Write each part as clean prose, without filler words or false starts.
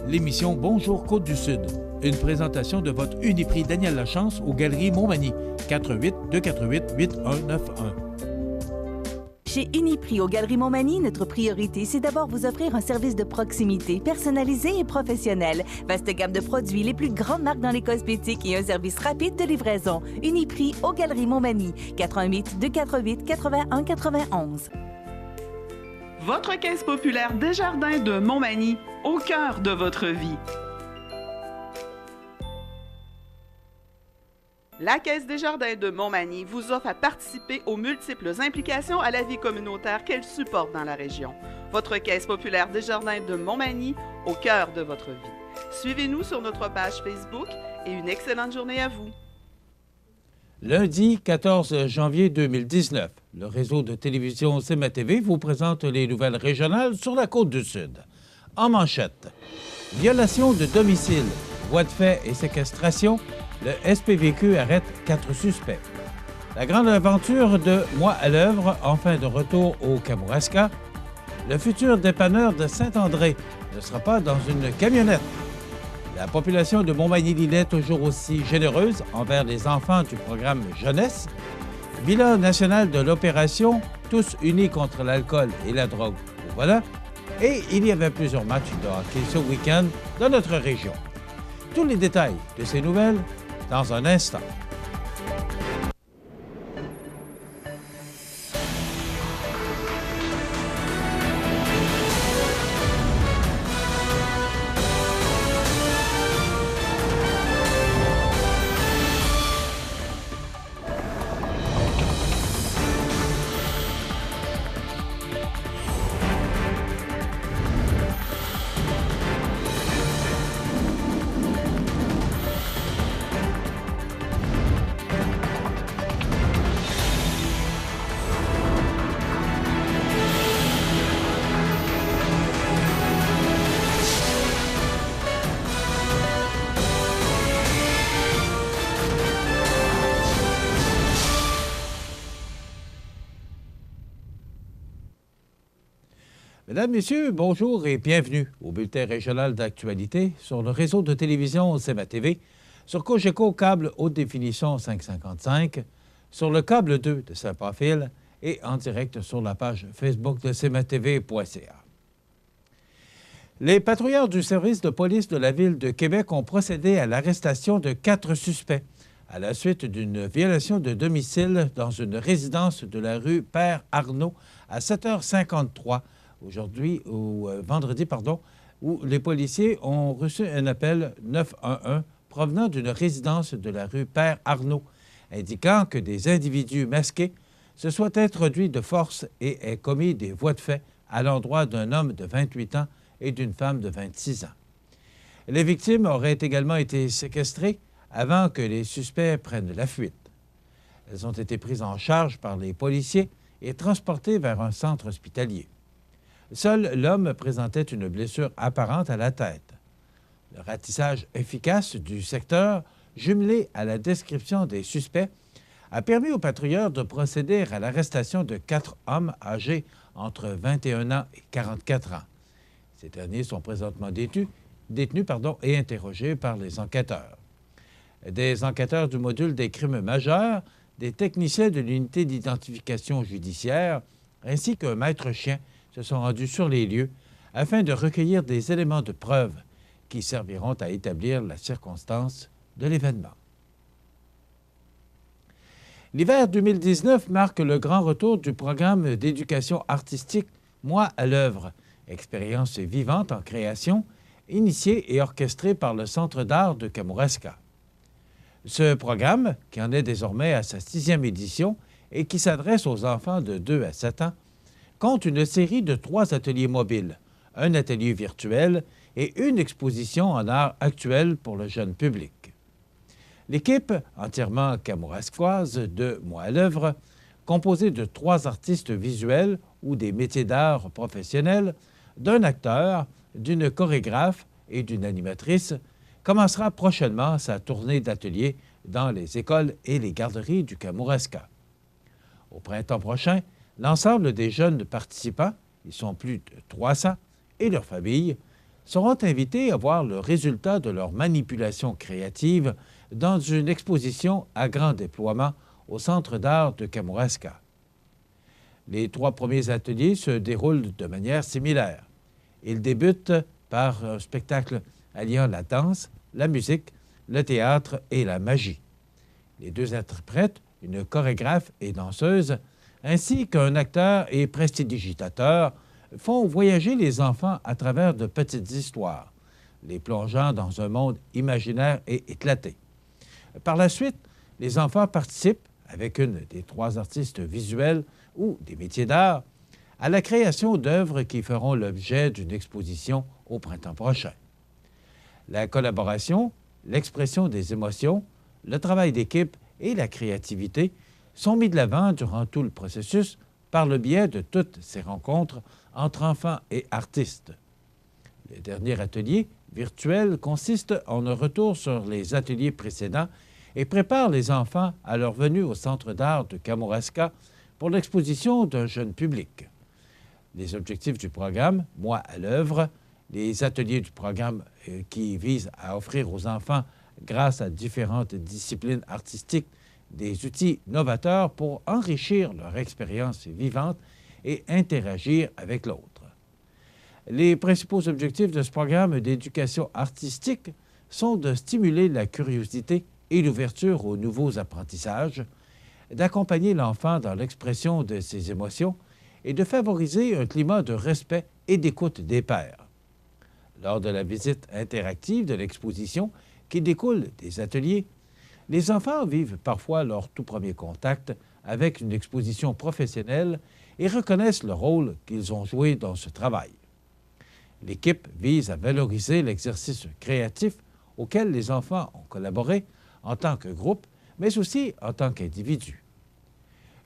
l'émission Bonjour Côte-du-Sud. Une présentation de votre Uniprix Daniel Lachance aux Galeries Montmagny. 418-248-8191. Chez Uniprix aux Galeries Montmagny, notre priorité, c'est d'abord vous offrir un service de proximité, personnalisé et professionnel. Vaste gamme de produits, les plus grandes marques dans les cosmétiques et un service rapide de livraison. Uniprix aux Galeries Montmagny. 418-248-8191. Votre caisse populaire Desjardins de Montmagny, au cœur de votre vie. La Caisse Desjardins de Montmagny vous offre à participer aux multiples implications à la vie communautaire qu'elle supporte dans la région. Votre Caisse populaire Desjardins de Montmagny, au cœur de votre vie. Suivez-nous sur notre page Facebook et une excellente journée à vous. Lundi 14 janvier 2019, le réseau de télévision CMA-TV vous présente les nouvelles régionales sur la Côte-du-Sud. En manchette, violation de domicile, voies de fait et séquestration, le SPVQ arrête 4 suspects. La grande aventure de Moi à l'œuvre, enfin de retour au Kamouraska. Le futur dépanneur de Saint-André ne sera pas dans une camionnette. La population de Montmagny-Lillet toujours aussi généreuse envers les enfants du programme Jeunesse. Bilan national de l'opération Tous unis contre l'alcool et la drogue. Voilà. Et il y avait plusieurs matchs de hockey ce week-end dans notre région. Tous les détails de ces nouvelles dans un instant. Mesdames, Messieurs, bonjour et bienvenue au bulletin régional d'actualité sur le réseau de télévision CMA-TV, sur Cogeco câble haute définition 555, sur le câble 2 de Saint-Pamphile et en direct sur la page Facebook de cmatv.ca. Les patrouilleurs du service de police de la Ville de Québec ont procédé à l'arrestation de 4 suspects à la suite d'une violation de domicile dans une résidence de la rue Père-Arnaud à 7h53 vendredi, où les policiers ont reçu un appel 911 provenant d'une résidence de la rue Père-Arnaud, indiquant que des individus masqués se soient introduits de force et aient commis des voies de fait à l'endroit d'un homme de 28 ans et d'une femme de 26 ans. Les victimes auraient également été séquestrées avant que les suspects prennent la fuite. Elles ont été prises en charge par les policiers et transportées vers un centre hospitalier. Seul l'homme présentait une blessure apparente à la tête. Le ratissage efficace du secteur, jumelé à la description des suspects, a permis aux patrouilleurs de procéder à l'arrestation de 4 hommes âgés entre 21 ans et 44 ans. Ces derniers sont présentement détenus et interrogés par les enquêteurs. Des enquêteurs du module des crimes majeurs, des techniciens de l'unité d'identification judiciaire, ainsi qu'un maître chien se sont rendus sur les lieux afin de recueillir des éléments de preuve qui serviront à établir la circonstance de l'événement. L'hiver 2019 marque le grand retour du programme d'éducation artistique Moi à l'œuvre, expérience vivante en création, initiée et orchestrée par le Centre d'art de Kamouraska. Ce programme, qui en est désormais à sa 6e édition et qui s'adresse aux enfants de 2 à 7 ans, compte une série de 3 ateliers mobiles, un atelier virtuel et une exposition en art actuel pour le jeune public. L'équipe, entièrement kamouraskoise de Moi à l'œuvre, composée de 3 artistes visuels ou des métiers d'art professionnels, d'un acteur, d'une chorégraphe et d'une animatrice, commencera prochainement sa tournée d'ateliers dans les écoles et les garderies du Kamouraska. Au printemps prochain, l'ensemble des jeunes participants, ils sont plus de 300, et leurs familles, seront invités à voir le résultat de leur manipulation créative dans une exposition à grand déploiement au Centre d'art de Kamouraska. Les 3 premiers ateliers se déroulent de manière similaire. Ils débutent par un spectacle alliant la danse, la musique, le théâtre et la magie. Les 2 interprètes, une chorégraphe et danseuse, ainsi qu'un acteur et prestidigitateur, font voyager les enfants à travers de petites histoires, les plongeant dans un monde imaginaire et éclaté. Par la suite, les enfants participent, avec une des 3 artistes visuels ou des métiers d'art, à la création d'œuvres qui feront l'objet d'une exposition au printemps prochain. La collaboration, l'expression des émotions, le travail d'équipe et la créativité sont mis de l'avant durant tout le processus par le biais de toutes ces rencontres entre enfants et artistes. Le dernier atelier, virtuel, consiste en un retour sur les ateliers précédents et prépare les enfants à leur venue au Centre d'art de Kamouraska pour l'exposition d'un jeune public. Les objectifs du programme, Moi à l'œuvre, les ateliers du programme qui visent à offrir aux enfants, grâce à différentes disciplines artistiques, des outils novateurs pour enrichir leur expérience vivante et interagir avec l'autre. Les principaux objectifs de ce programme d'éducation artistique sont de stimuler la curiosité et l'ouverture aux nouveaux apprentissages, d'accompagner l'enfant dans l'expression de ses émotions et de favoriser un climat de respect et d'écoute des pairs. Lors de la visite interactive de l'exposition qui découle des ateliers, les enfants vivent parfois leur tout premier contact avec une exposition professionnelle et reconnaissent le rôle qu'ils ont joué dans ce travail. L'équipe vise à valoriser l'exercice créatif auquel les enfants ont collaboré en tant que groupe, mais aussi en tant qu'individu.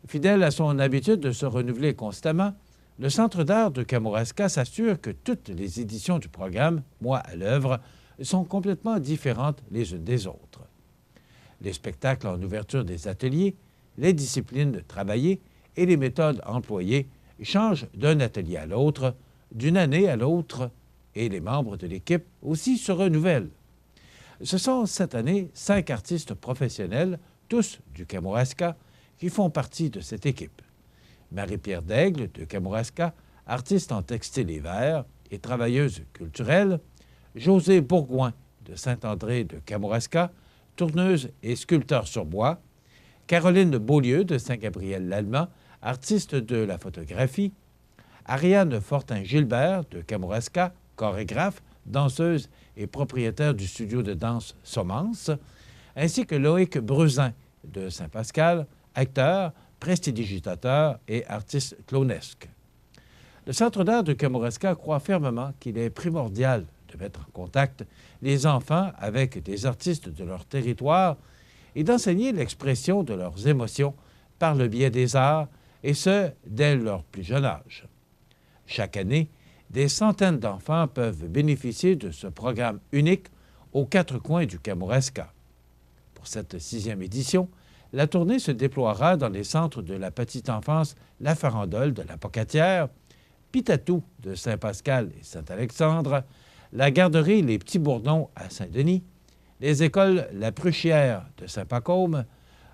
Fidèle à son habitude de se renouveler constamment, le Centre d'art de Kamouraska s'assure que toutes les éditions du programme Moi à l'œuvre sont complètement différentes les unes des autres. Les spectacles en ouverture des ateliers, les disciplines travaillées et les méthodes employées changent d'un atelier à l'autre, d'une année à l'autre, et les membres de l'équipe aussi se renouvellent. Ce sont cette année 5 artistes professionnels, tous du Kamouraska, qui font partie de cette équipe. Marie-Pierre Daigle de Kamouraska, artiste en textile et verre et travailleuse culturelle, José Bourgoin de Saint-André de Kamouraska, tourneuse et sculpteur sur bois, Caroline Beaulieu de Saint-Gabriel-l'Allemand, artiste de la photographie, Ariane Fortin-Gilbert de Kamouraska, chorégraphe, danseuse et propriétaire du studio de danse Somance, ainsi que Loïc Bruzin de Saint-Pascal, acteur, prestidigitateur et artiste clownesque. Le Centre d'art de Kamouraska croit fermement qu'il est primordial de mettre en contact les enfants avec des artistes de leur territoire et d'enseigner l'expression de leurs émotions par le biais des arts, et ce, dès leur plus jeune âge. Chaque année, des centaines d'enfants peuvent bénéficier de ce programme unique aux 4 coins du Kamouraska. Pour cette 6e édition, la tournée se déploiera dans les centres de la petite enfance La Farandole de la Pocatière, Pitatou de Saint-Pascal et Saint-Alexandre, la garderie Les Petits Bourdons à Saint-Denis, les écoles La Pruchière de Saint-Pacôme,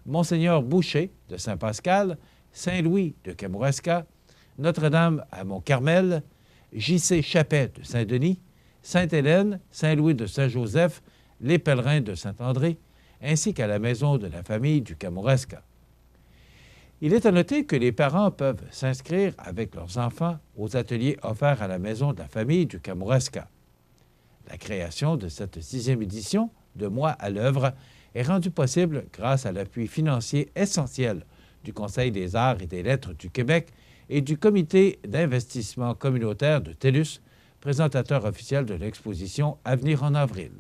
Monseigneur Boucher de Saint-Pascal, Saint-Louis de Kamouraska, Notre-Dame à Mont-Carmel, J.C. Chapet de Saint-Denis, Sainte-Hélène, Saint-Louis de Saint-Joseph, les Pèlerins de Saint-André, ainsi qu'à la Maison de la famille du Kamouraska. Il est à noter que les parents peuvent s'inscrire avec leurs enfants aux ateliers offerts à la Maison de la famille du Kamouraska. La création de cette 6e édition de Moi à l'œuvre est rendue possible grâce à l'appui financier essentiel du Conseil des arts et des lettres du Québec et du Comité d'investissement communautaire de TELUS, présentateur officiel de l'exposition à venir en avril.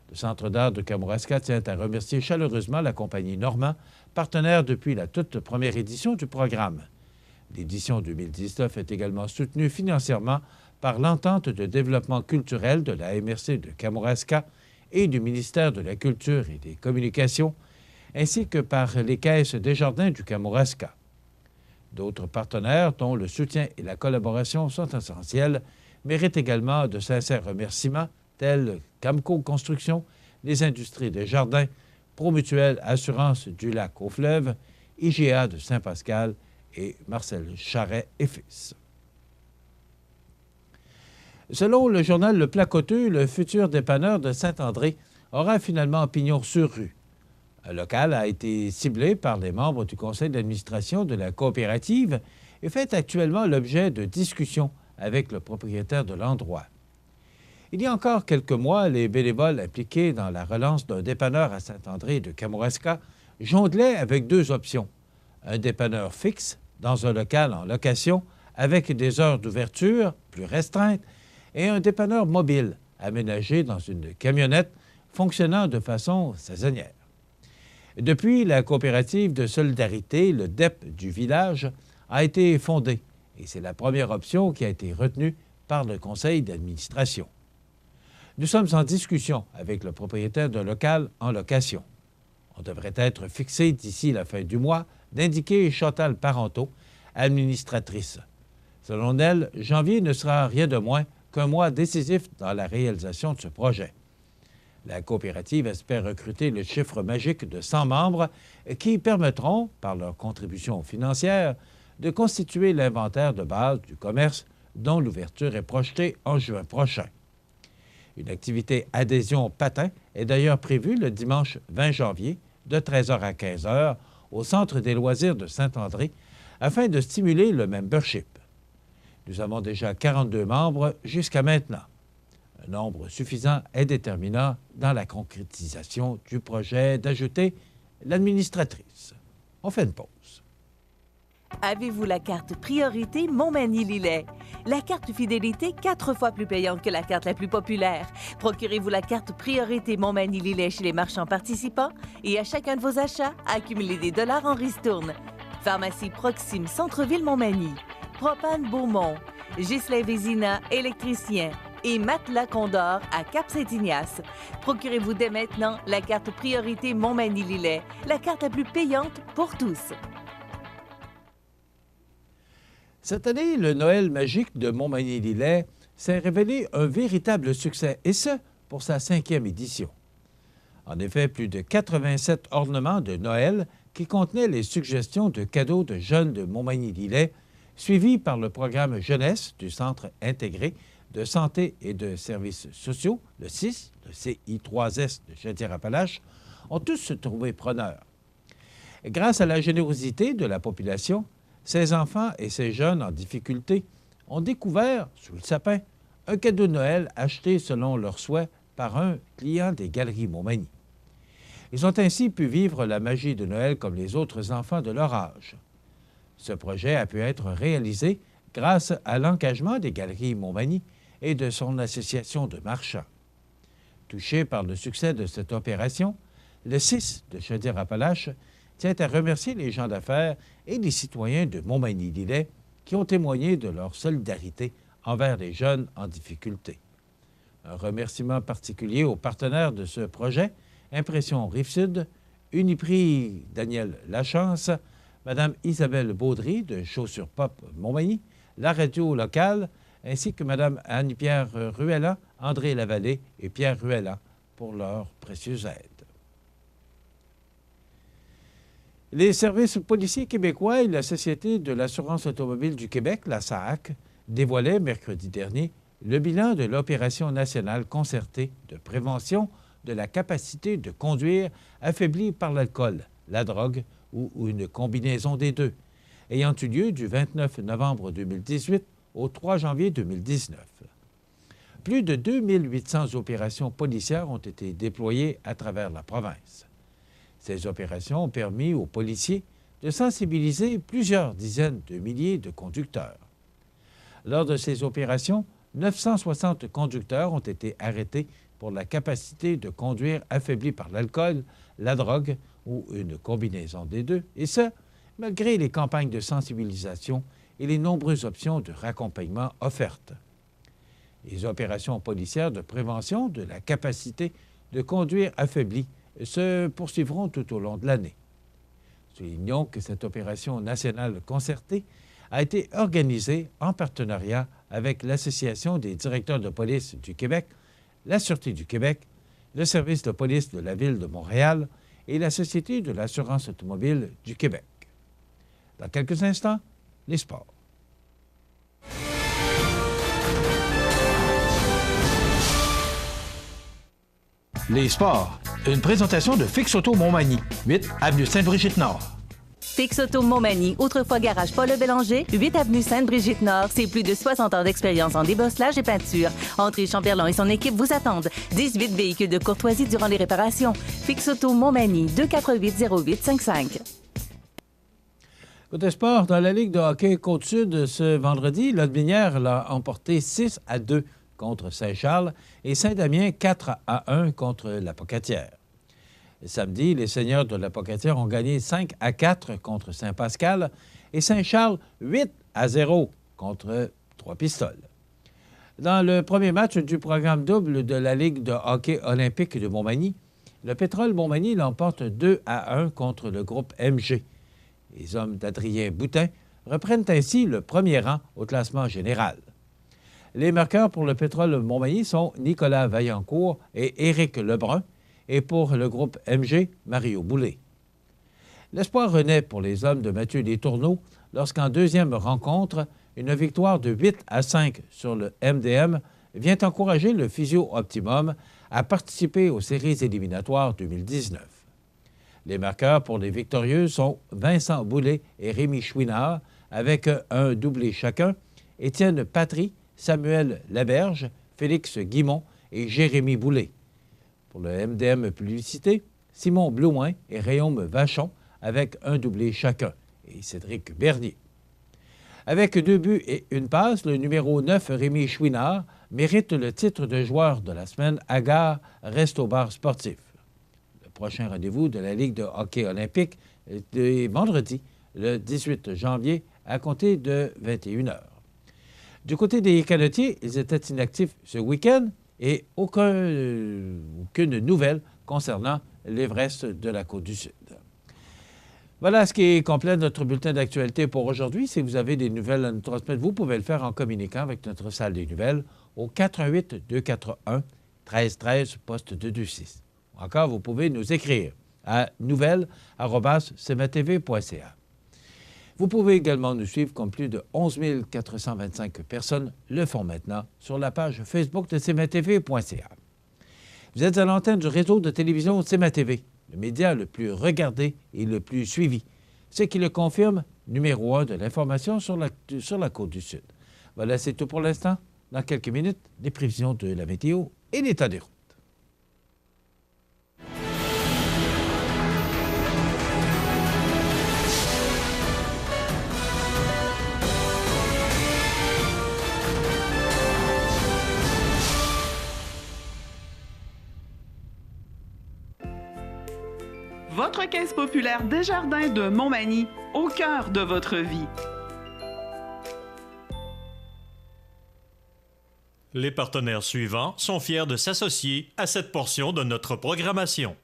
Le Centre d'art de Kamouraska tient à remercier chaleureusement la compagnie Normand, partenaire depuis la toute première édition du programme. L'édition 2019 est également soutenue financièrement par l'Entente de développement culturel de la MRC de Kamouraska et du ministère de la Culture et des Communications, ainsi que par les caisses Desjardins du Kamouraska. D'autres partenaires dont le soutien et la collaboration sont essentiels, méritent également de sincères remerciements, tels Camco Construction, les Industries de Jardin, Promutuelle Assurance du Lac au Fleuve, IGA de Saint-Pascal et Marcel Charret et Fils. Selon le journal Le Placoteux, le futur dépanneur de Saint-André aura finalement pignon sur rue. Un local a été ciblé par les membres du conseil d'administration de la coopérative et fait actuellement l'objet de discussions avec le propriétaire de l'endroit. Il y a encore quelques mois, les bénévoles impliqués dans la relance d'un dépanneur à Saint-André de Kamouraska jonglaient avec deux options. Un dépanneur fixe dans un local en location avec des heures d'ouverture plus restreintes et un dépanneur mobile aménagé dans une camionnette fonctionnant de façon saisonnière. Depuis, la coopérative de solidarité, le DEP du village, a été fondée et c'est la première option qui a été retenue par le conseil d'administration. Nous sommes en discussion avec le propriétaire d'un local en location. On devrait être fixé d'ici la fin du mois, d'indiquer Chantal Parenteau, administratrice. Selon elle, janvier ne sera rien de moins qu'un mois décisif dans la réalisation de ce projet. La coopérative espère recruter le chiffre magique de 100 membres qui permettront, par leur contribution financière, de constituer l'inventaire de base du commerce dont l'ouverture est projetée en juin prochain. Une activité adhésion patin est d'ailleurs prévue le dimanche 20 janvier de 13h à 15h au Centre des loisirs de Saint-André afin de stimuler le membership. Nous avons déjà 42 membres jusqu'à maintenant. Un nombre suffisant est déterminant dans la concrétisation du projet, d'ajouter l'administratrice. On fait une pause. Avez-vous la carte Priorité Montmagny-Lillet? La carte fidélité 4 fois plus payante que la carte la plus populaire. Procurez-vous la carte Priorité Montmagny-Lillet chez les marchands participants et à chacun de vos achats, accumulez des dollars en ristourne. Pharmacie Proxime Centre-Ville Montmagny, Propane Beaumont, Ghislain Vézina, électricien et Matelas Condor à Cap-Saint-Ignace. Procurez-vous dès maintenant la carte Priorité Montmagny-Lillet, la carte la plus payante pour tous. Cette année, le Noël magique de Montmagny-Lillet s'est révélé un véritable succès, et ce, pour sa 5e édition. En effet, plus de 87 ornements de Noël qui contenaient les suggestions de cadeaux de jeunes de Montmagny-Lillet, suivis par le programme jeunesse du Centre intégré de santé et de services sociaux, le CIS, le CI3S de Chaudière-Appalaches, ont tous trouvé preneurs. Grâce à la générosité de la population, ces enfants et ces jeunes en difficulté ont découvert, sous le sapin, un cadeau de Noël acheté selon leurs souhaits par un client des Galeries Montmagny. Ils ont ainsi pu vivre la magie de Noël comme les autres enfants de leur âge. Ce projet a pu être réalisé grâce à l'engagement des Galeries Montmagny et de son association de marchands. Touché par le succès de cette opération, le CIS de Chaudière-Appalaches tient à remercier les gens d'affaires et les citoyens de Montmagny-Lillet qui ont témoigné de leur solidarité envers les jeunes en difficulté. Un remerciement particulier aux partenaires de ce projet, Impression Rive-Sud, Uniprix Daniel Lachance, Mme Isabelle Baudry de Chaussures Pop Montmagny, la radio locale, ainsi que Mme Annie-Pierre Ruellan, André Lavallée et Pierre Ruellan pour leur précieuse aide. Les services policiers québécois et la Société de l'assurance automobile du Québec, la SAAC, dévoilaient mercredi dernier le bilan de l'opération nationale concertée de prévention de la capacité de conduire affaiblie par l'alcool, la drogue ou une combinaison des deux, ayant eu lieu du 29 novembre 2018 au 3 janvier 2019. Plus de 2800 opérations policières ont été déployées à travers la province. Ces opérations ont permis aux policiers de sensibiliser plusieurs dizaines de milliers de conducteurs. Lors de ces opérations, 960 conducteurs ont été arrêtés pour la capacité de conduire affaiblie par l'alcool, la drogue ou une combinaison des deux, et ce, malgré les campagnes de sensibilisation et les nombreuses options de raccompagnement offertes. Les opérations policières de prévention de la capacité de conduire affaiblie se poursuivront tout au long de l'année. Soulignons que cette opération nationale concertée a été organisé en partenariat avec l'Association des directeurs de police du Québec, la Sûreté du Québec, le Service de police de la Ville de Montréal et la Société de l'assurance automobile du Québec. Dans quelques instants, les sports. Les sports. Une présentation de Fix Auto Montmagny, 8 avenue Sainte-Brigitte-Nord. Fix Auto Montmagny, autrefois garage Paul Bélanger, 8 avenue Sainte-Brigitte-Nord. C'est plus de 60 ans d'expérience en débosselage et peinture. André Chamberlain et son équipe vous attendent. 18 véhicules de courtoisie durant les réparations. Fix Auto Montmagny, 248-0855. Côté sport, dans la Ligue de hockey Côte-Sud ce vendredi, Lotbinière l'a emporté 6-2 contre Saint-Charles et Saint-Damien 4-1 contre la Pocatière. Samedi, les Seigneurs de la Pocatière ont gagné 5-4 contre Saint-Pascal et Saint-Charles 8-0 contre Trois-Pistoles. Dans le premier match du programme double de la Ligue de hockey olympique de Montmagny, le Pétrole Montmagny l'emporte 2-1 contre le groupe MG. Les hommes d'Adrien Boutin reprennent ainsi le premier rang au classement général. Les marqueurs pour le Pétrole Montmagny sont Nicolas Vaillancourt et Éric Lebrun, et pour le groupe MG, Mario Boulay. L'espoir renaît pour les hommes de Mathieu Destourneaux lorsqu'en deuxième rencontre, une victoire de 8-5 sur le MDM vient encourager le Physio Optimum à participer aux séries éliminatoires 2019. Les marqueurs pour les victorieux sont Vincent Boulay et Rémi Chouinard, avec un doublé chacun, Étienne Patry, Samuel Laberge, Félix Guimont et Jérémy Boulay. Pour le MDM Publicité, Simon Blouin et Réaume Vachon, avec un doublé chacun, et Cédric Bernier. Avec 2 buts et 1 passe, le numéro 9, Rémi Chouinard, mérite le titre de joueur de la semaine à Gare Resto Bar Sportif. Le prochain rendez-vous de la Ligue de hockey olympique est vendredi, le 18 janvier, à compter de 21h. Du côté des canotiers, ils étaient inactifs ce week-end et aucune nouvelle concernant l'Everest de la Côte-du-Sud. Voilà ce qui complète notre bulletin d'actualité pour aujourd'hui. Si vous avez des nouvelles à nous transmettre, vous pouvez le faire en communiquant avec notre salle des nouvelles au 418-241-1313, poste 226. Encore, vous pouvez nous écrire à nouvelles@cmatv.ca. Vous pouvez également nous suivre comme plus de 11 425 personnes le font maintenant sur la page Facebook de cmatv.ca. Vous êtes à l'antenne du réseau de télévision CMA-TV, le média le plus regardé et le plus suivi, ce qui le confirme, numéro 1 de l'information sur la Côte-du-Sud. Voilà, c'est tout pour l'instant. Dans quelques minutes, les prévisions de la météo et l'état des routes. Votre caisse populaire Desjardins de Montmagny, au cœur de votre vie. Les partenaires suivants sont fiers de s'associer à cette portion de notre programmation.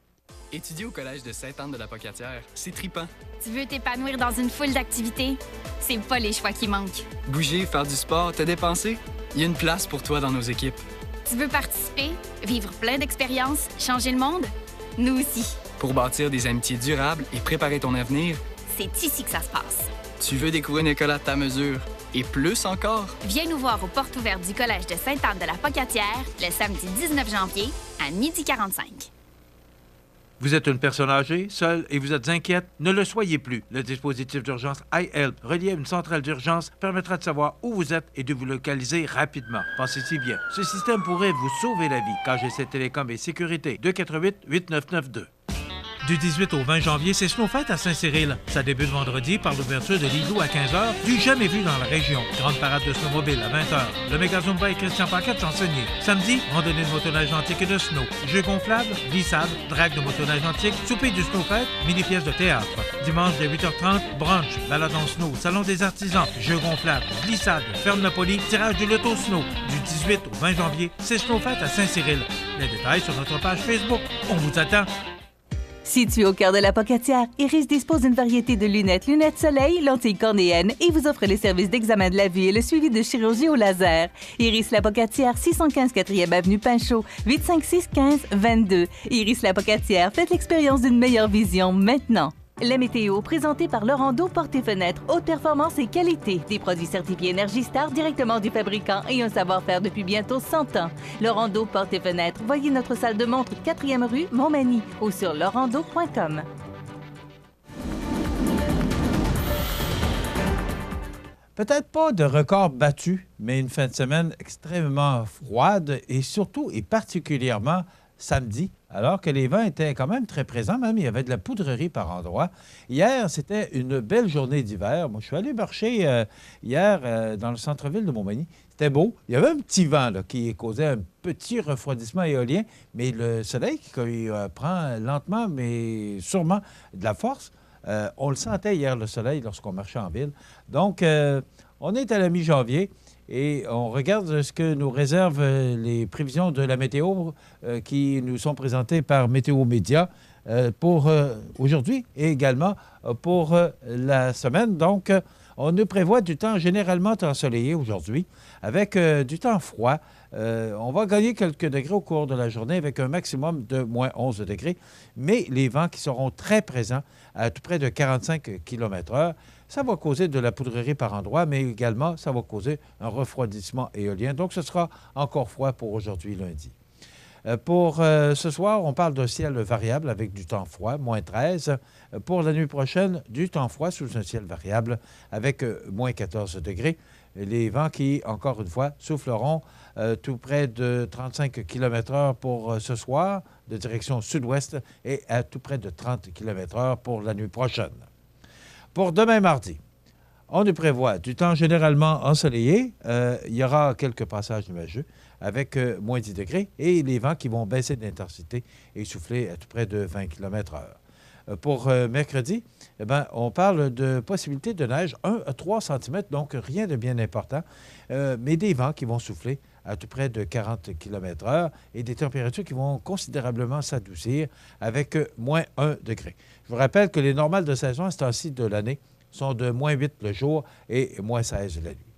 Étudier au Collège de Sainte-Anne-de-la-Pocatière, c'est tripant. Tu veux t'épanouir dans une foule d'activités? C'est pas les choix qui manquent. Bouger, faire du sport, te dépenser? Il y a une place pour toi dans nos équipes. Tu veux participer, vivre plein d'expériences, changer le monde? Nous aussi. Pour bâtir des amitiés durables et préparer ton avenir, C'est ici que ça se passe. tu veux découvrir une école à ta mesure et plus encore? Viens nous voir aux portes ouvertes du Collège de Sainte-Anne-de-la-Pocatière le samedi 19 janvier à 12h45. Vous êtes une personne âgée, seule et vous êtes inquiète? Ne le soyez plus. Le dispositif d'urgence iHelp, relié à une centrale d'urgence, permettra de savoir où vous êtes et de vous localiser rapidement. Pensez-y bien. Ce système pourrait vous sauver la vie. KGC Télécom et Sécurité, 248-8992. Du 18 au 20 janvier, c'est Snowfête à Saint-Cyril. Ça débute vendredi par l'ouverture de l'igloo à 15h, du jamais vu dans la région. Grande parade de snowmobile à 20h. Le méga Zumba et Christian Paquette chansonnier. Samedi, randonnée de motoneige antique et de snow. Jeux gonflables, glissade, drague de motoneige antique, souper du Snowfête, mini-pièce de théâtre. Dimanche dès 8h30, brunch, balade en snow, salon des artisans, jeux gonflables, glissade, ferme Napoli, tirage du loto snow. Du 18 au 20 janvier, c'est Snowfête à Saint-Cyril. Les détails sur notre page Facebook. On vous attend. Situé au cœur de la Pocatière, Iris dispose d'une variété de lunettes soleil, lentilles cornéennes et vous offre les services d'examen de la vue et le suivi de chirurgie au laser. Iris la Pocatière, 615 4e Avenue Pinchot, 856-15-22. Iris la Pocatière, faites l'expérience d'une meilleure vision maintenant. La météo, présentée par Lorando Portes et Fenêtres, haute performance et qualité. Des produits certifiés Énergie Star directement du fabricant et un savoir-faire depuis bientôt 100 ans. Lorando Portes et Fenêtres, voyez notre salle de montre 4e rue Montmagny ou sur lorando.com. Peut-être pas de record battu, mais une fin de semaine extrêmement froide et surtout et particulièrement samedi, alors que les vents étaient quand même très présents. Même, il y avait de la poudrerie par endroits. Hier, c'était une belle journée d'hiver. Moi, je suis allé marcher hier dans le centre-ville de Montmagny. C'était beau. Il y avait un petit vent là, qui causait un petit refroidissement éolien, mais le soleil qui prend lentement, mais sûrement de la force. On le sentait hier, le soleil, lorsqu'on marchait en ville. Donc, on est à la mi-janvier. Et on regarde ce que nous réservent les prévisions de la météo qui nous sont présentées par Météo Média pour aujourd'hui et également pour la semaine. Donc, on nous prévoit du temps généralement ensoleillé aujourd'hui avec du temps froid. On va gagner quelques degrés au cours de la journée avec un maximum de moins 11 degrés, mais les vents qui seront très présents à tout près de 45 km/h. Ça va causer de la poudrerie par endroits, mais également, ça va causer un refroidissement éolien. Donc, ce sera encore froid pour aujourd'hui, lundi. Pour ce soir, on parle d'un ciel variable avec du temps froid, moins 13. Pour la nuit prochaine, du temps froid sous un ciel variable avec moins 14 degrés. Les vents qui, encore une fois, souffleront tout près de 35 km/h pour ce soir, de direction sud-ouest, et à tout près de 30 km/h pour la nuit prochaine. Pour demain mardi, on nous prévoit du temps généralement ensoleillé. Il y aura quelques passages nuageux avec moins 10 degrés et les vents qui vont baisser d'intensité et souffler à tout près de 20 km/h. Pour mercredi, on parle de possibilité de neige 1 à 3 cm, donc rien de bien important, mais des vents qui vont souffler à tout près de 40 km/h et des températures qui vont considérablement s'adoucir avec moins 1 degré. Je vous rappelle que les normales de saison à ce temps-ci de l'année sont de moins 8 le jour et moins 16 la nuit.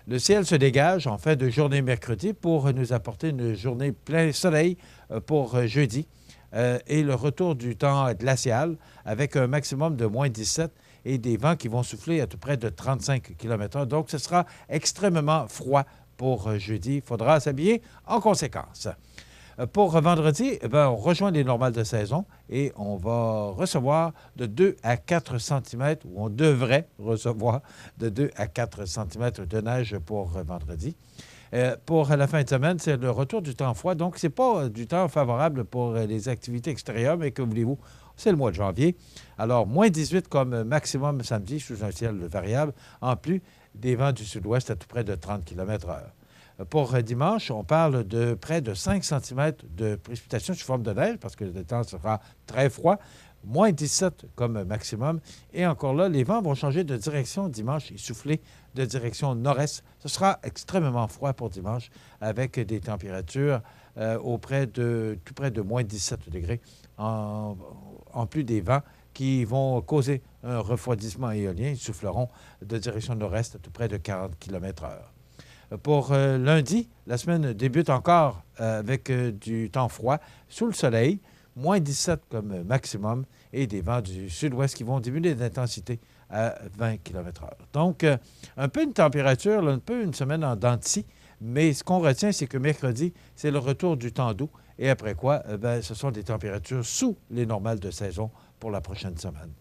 Le ciel se dégage en fin de journée mercredi pour nous apporter une journée plein soleil pour jeudi et le retour du temps glacial avec un maximum de moins 17 et des vents qui vont souffler à tout près de 35 km/h. Donc, ce sera extrêmement froid pour jeudi. Il faudra s'habiller en conséquence. Pour vendredi, on rejoint les normales de saison et on va recevoir de 2 à 4 cm, ou on devrait recevoir de 2 à 4 cm de neige pour vendredi. Pour la fin de semaine, c'est le retour du temps froid. Donc, ce n'est pas du temps favorable pour les activités extérieures, mais que voulez-vous, c'est le mois de janvier. Alors, moins 18 comme maximum samedi sous un ciel variable, en plus des vents du sud-ouest à tout près de 30 km/h. Pour dimanche, on parle de près de 5 cm de précipitations sous forme de neige parce que le temps sera très froid. Moins 17 comme maximum. Et encore là, les vents vont changer de direction dimanche et souffler de direction nord-est. Ce sera extrêmement froid pour dimanche avec des températures tout près de moins 17 degrés en plus des vents qui vont causer un refroidissement éolien. Ils souffleront de direction nord-est à tout près de 40 km/h. Pour lundi, la semaine débute encore avec du temps froid sous le soleil, moins 17 comme maximum et des vents du sud-ouest qui vont diminuer d'intensité à 20 km/h. Donc, un peu une température, un peu une semaine en dents de scie, mais ce qu'on retient, c'est que mercredi, c'est le retour du temps doux et après quoi, ce sont des températures sous les normales de saison pour la prochaine semaine.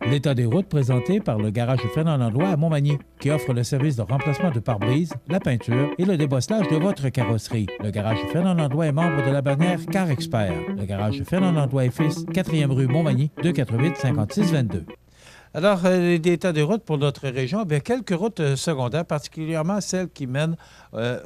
L'état des routes présenté par le garage Fernand Landlois à Montmagny, qui offre le service de remplacement de pare-brise, la peinture et le débosselage de votre carrosserie. Le garage Fernand Landlois est membre de la bannière Car Expert. Le garage Fernand Landlois et Fils, 4e rue Montmagny, 248-5622. Alors, l'état des routes pour notre région, bien, quelques routes secondaires, particulièrement celles qui mènent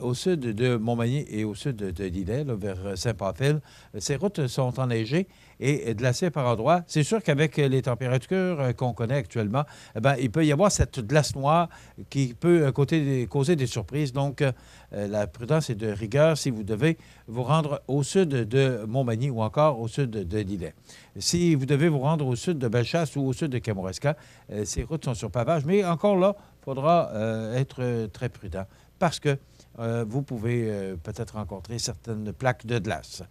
au sud de Montmagny et au sud de Lillet, là, vers Saint-Pamphile. Ces routes sont enneigées et glacées par endroits. C'est sûr qu'avec les températures qu'on connaît actuellement, eh bien, il peut y avoir cette glace noire qui peut causer des surprises. Donc, la prudence est de rigueur si vous devez vous rendre au sud de Montmagny ou encore au sud de Lillet. Si vous devez vous rendre au sud de Bellechasse ou au sud de Kamouraska, ces routes sont sur pavage, mais encore là, il faudra être très prudent parce que vous pouvez peut-être rencontrer certaines plaques de glace.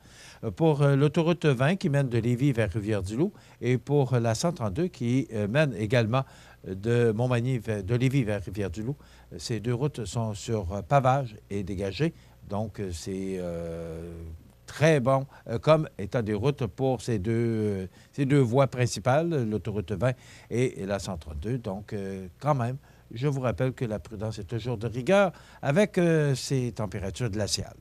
Pour l'autoroute 20 qui mène de Lévis vers Rivière-du-Loup et pour la 132 qui mène également de Montmagny, de Lévis vers Rivière-du-Loup, ces deux routes sont sur pavage et dégagées. Donc, c'est très bon comme état des routes pour ces deux voies principales, l'autoroute 20 et la 132. Donc, quand même, je vous rappelle que la prudence est toujours de rigueur avec ces températures glaciales.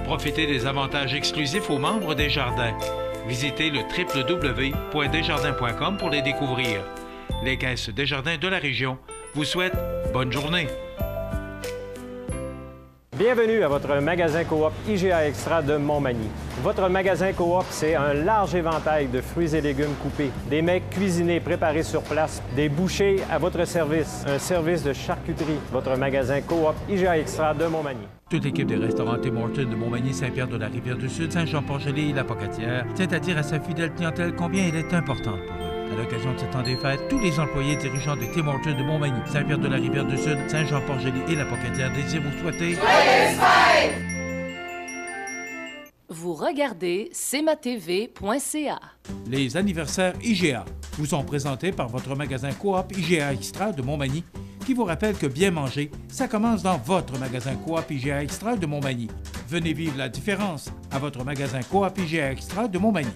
Profitez des avantages exclusifs aux membres des Jardins. Visitez le www.desjardins.com pour les découvrir. Les caisses Desjardins de la région vous souhaitent bonne journée. Bienvenue à votre magasin Coop IGA Extra de Montmagny. Votre magasin Coop, c'est un large éventail de fruits et légumes coupés, des mets cuisinés préparés sur place, des bouchées à votre service, un service de charcuterie. Votre magasin Coop IGA Extra de Montmagny. Toute l'équipe des restaurants Tim Hortons de Montmagny, Saint-Pierre-de-la-Rivière-du-Sud, Saint-Jean-Port-Joli et La Pocatière, c'est-à-dire à sa fidèle clientèle combien elle est importante pour eux. À l'occasion de ce temps des fêtes, tous les employés dirigeants de Tim Hortons de Montmagny, Saint-Pierre-de-la-Rivière-du-Sud, Saint-Jean-Port-Joli et La Pocatière désirent vous souhaiter... Vous regardez cmatv.ca. Les anniversaires IGA vous sont présentés par votre magasin Coop IGA Extra de Montmagny, qui vous rappelle que bien manger, ça commence dans votre magasin Coop IGA Extra de Montmagny. Venez vivre la différence à votre magasin Coop IGA Extra de Montmagny.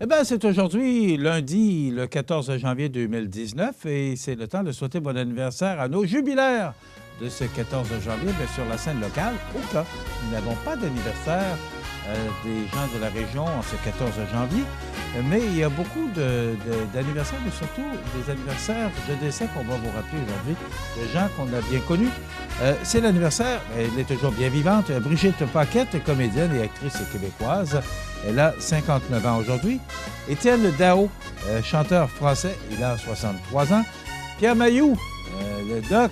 Eh bien, c'est aujourd'hui, lundi, le 14 janvier 2019, et c'est le temps de souhaiter bon anniversaire à nos jubilaires de ce 14 janvier. Bien, sur la scène locale, au cas où nous n'avons pas d'anniversaire des gens de la région en ce 14 janvier, mais il y a beaucoup d'anniversaires, mais surtout des anniversaires de décès qu'on va vous rappeler aujourd'hui, de gens qu'on a bien connus. C'est l'anniversaire, elle est toujours bien vivante, Brigitte Paquette, comédienne et actrice québécoise. Elle a 59 ans aujourd'hui. Étienne Daho, chanteur français, il a 63 ans. Pierre Mailloux, le doc,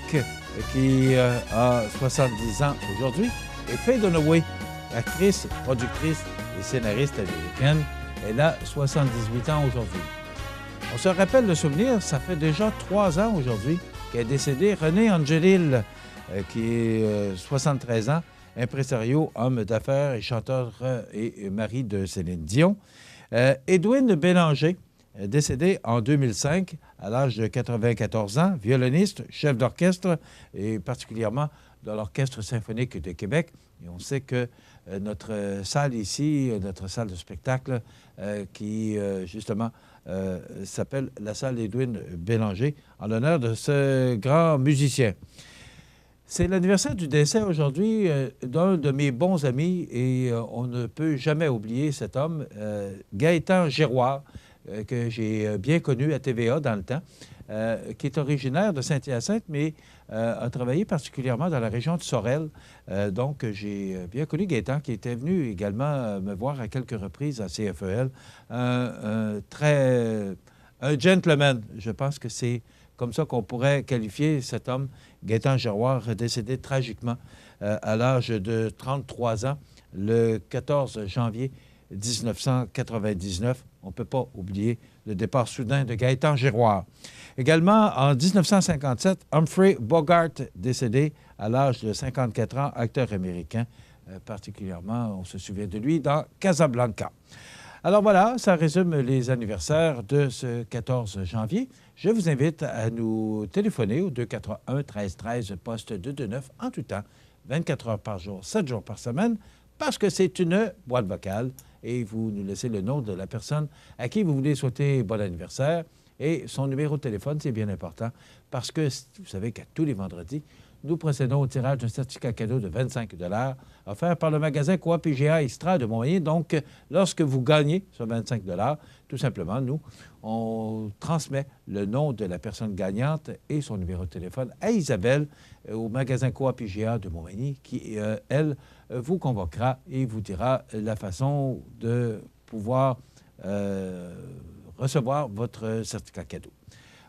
qui a 70 ans aujourd'hui. Et Faye Dunaway, actrice, productrice et scénariste américaine, elle a 78 ans aujourd'hui. On se rappelle le souvenir, ça fait déjà 3 ans aujourd'hui qu'est décédé René Angelil, qui est 73 ans, impresario, homme d'affaires et chanteur et mari de Céline Dion. Edwin Bélanger, décédé en 2005 à l'âge de 94 ans, violoniste, chef d'orchestre et particulièrement dans l'Orchestre symphonique de Québec. Et on sait que notre salle ici, notre salle de spectacle qui justement s'appelle la salle Edwin Bélanger en l'honneur de ce grand musicien. C'est l'anniversaire du décès aujourd'hui d'un de mes bons amis et on ne peut jamais oublier cet homme, Gaëtan Giroir, que j'ai bien connu à TVA dans le temps, qui est originaire de Saint-Hyacinthe, mais a travaillé particulièrement dans la région de Sorel. Donc, j'ai bien connu Gaëtan, qui était venu également me voir à quelques reprises à CFEL. Un gentleman, je pense que c'est comme ça qu'on pourrait qualifier cet homme, Gaëtan Giroir, décédé tragiquement à l'âge de 33 ans, le 14 janvier 1999. On ne peut pas oublier le départ soudain de Gaëtan Giroir. Également, en 1957, Humphrey Bogart, décédé à l'âge de 54 ans, acteur américain. Particulièrement, on se souvient de lui dans Casablanca. Alors voilà, ça résume les anniversaires de ce 14 janvier. Je vous invite à nous téléphoner au 281-1313, poste 229, en tout temps, 24 heures par jour, 7 jours par semaine, parce que c'est une boîte vocale et vous nous laissez le nom de la personne à qui vous voulez souhaiter bon anniversaire et son numéro de téléphone, c'est bien important, parce que vous savez qu'à tous les vendredis, nous procédons au tirage d'un certificat cadeau de 25 $ offert par le magasin Coop IGA Extra de Montmagny. Donc, lorsque vous gagnez ce 25 $, tout simplement, nous, on transmet le nom de la personne gagnante et son numéro de téléphone à Isabelle au magasin Coop IGA de Montmagny qui, elle, vous convoquera et vous dira la façon de pouvoir recevoir votre certificat cadeau.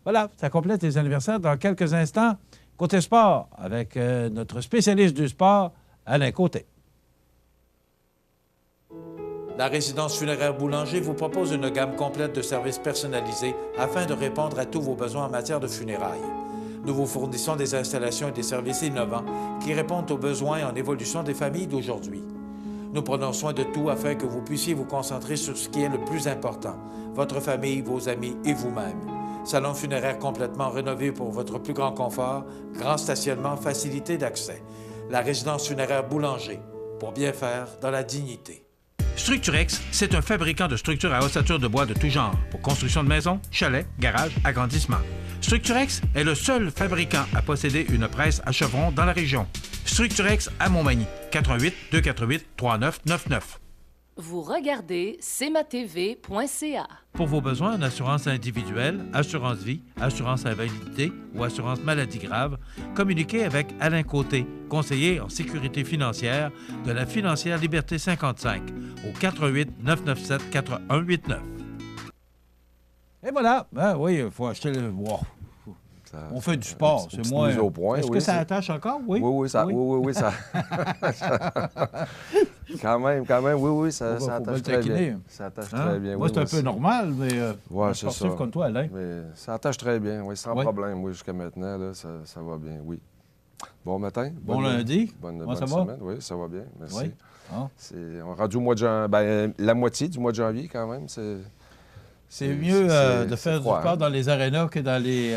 Voilà, ça complète les anniversaires. Dans quelques instants, Côté sport, avec notre spécialiste du sport, Alain Côté. La résidence funéraire Boulanger vous propose une gamme complète de services personnalisés afin de répondre à tous vos besoins en matière de funérailles. Nous vous fournissons des installations et des services innovants qui répondent aux besoins en évolution des familles d'aujourd'hui. Nous prenons soin de tout afin que vous puissiez vous concentrer sur ce qui est le plus important, votre famille, vos amis et vous-même. Salon funéraire complètement rénové pour votre plus grand confort, grand stationnement, facilité d'accès. La résidence funéraire Boulanger, pour bien faire dans la dignité. Structurex, c'est un fabricant de structures à ossature de bois de tout genre, pour construction de maisons, chalets, garages, agrandissements. Structurex est le seul fabricant à posséder une presse à chevrons dans la région. Structurex à Montmagny, 88 248 3999. Vous regardez cmatv.ca. Pour vos besoins en assurance individuelle, assurance vie, assurance invalidité ou assurance maladie grave, communiquez avec Alain Côté, conseiller en sécurité financière de la Financière Liberté 55 au 88 997 4189. Et voilà. Ben oui, il faut acheter le... Wow. On fait du sport, c'est moins... Au point, Est-ce que ça attache encore? Oui. Oui, ça... quand même, oui, ça attache très bien. Ça attache très bien. Moi, c'est un peu normal, mais c'est ça. comme toi, Alain. Mais ça attache très bien, oui, sans problème. Oui, jusqu'à maintenant, là, ça va bien, oui. Bon matin. Bon lundi. Bonne ça semaine. va? Oui, ça va bien, merci. Oui. Ah. On est rendu au mois de janvier, la moitié du mois de janvier, quand même, C'est mieux de faire du sport dans les arénas que dans les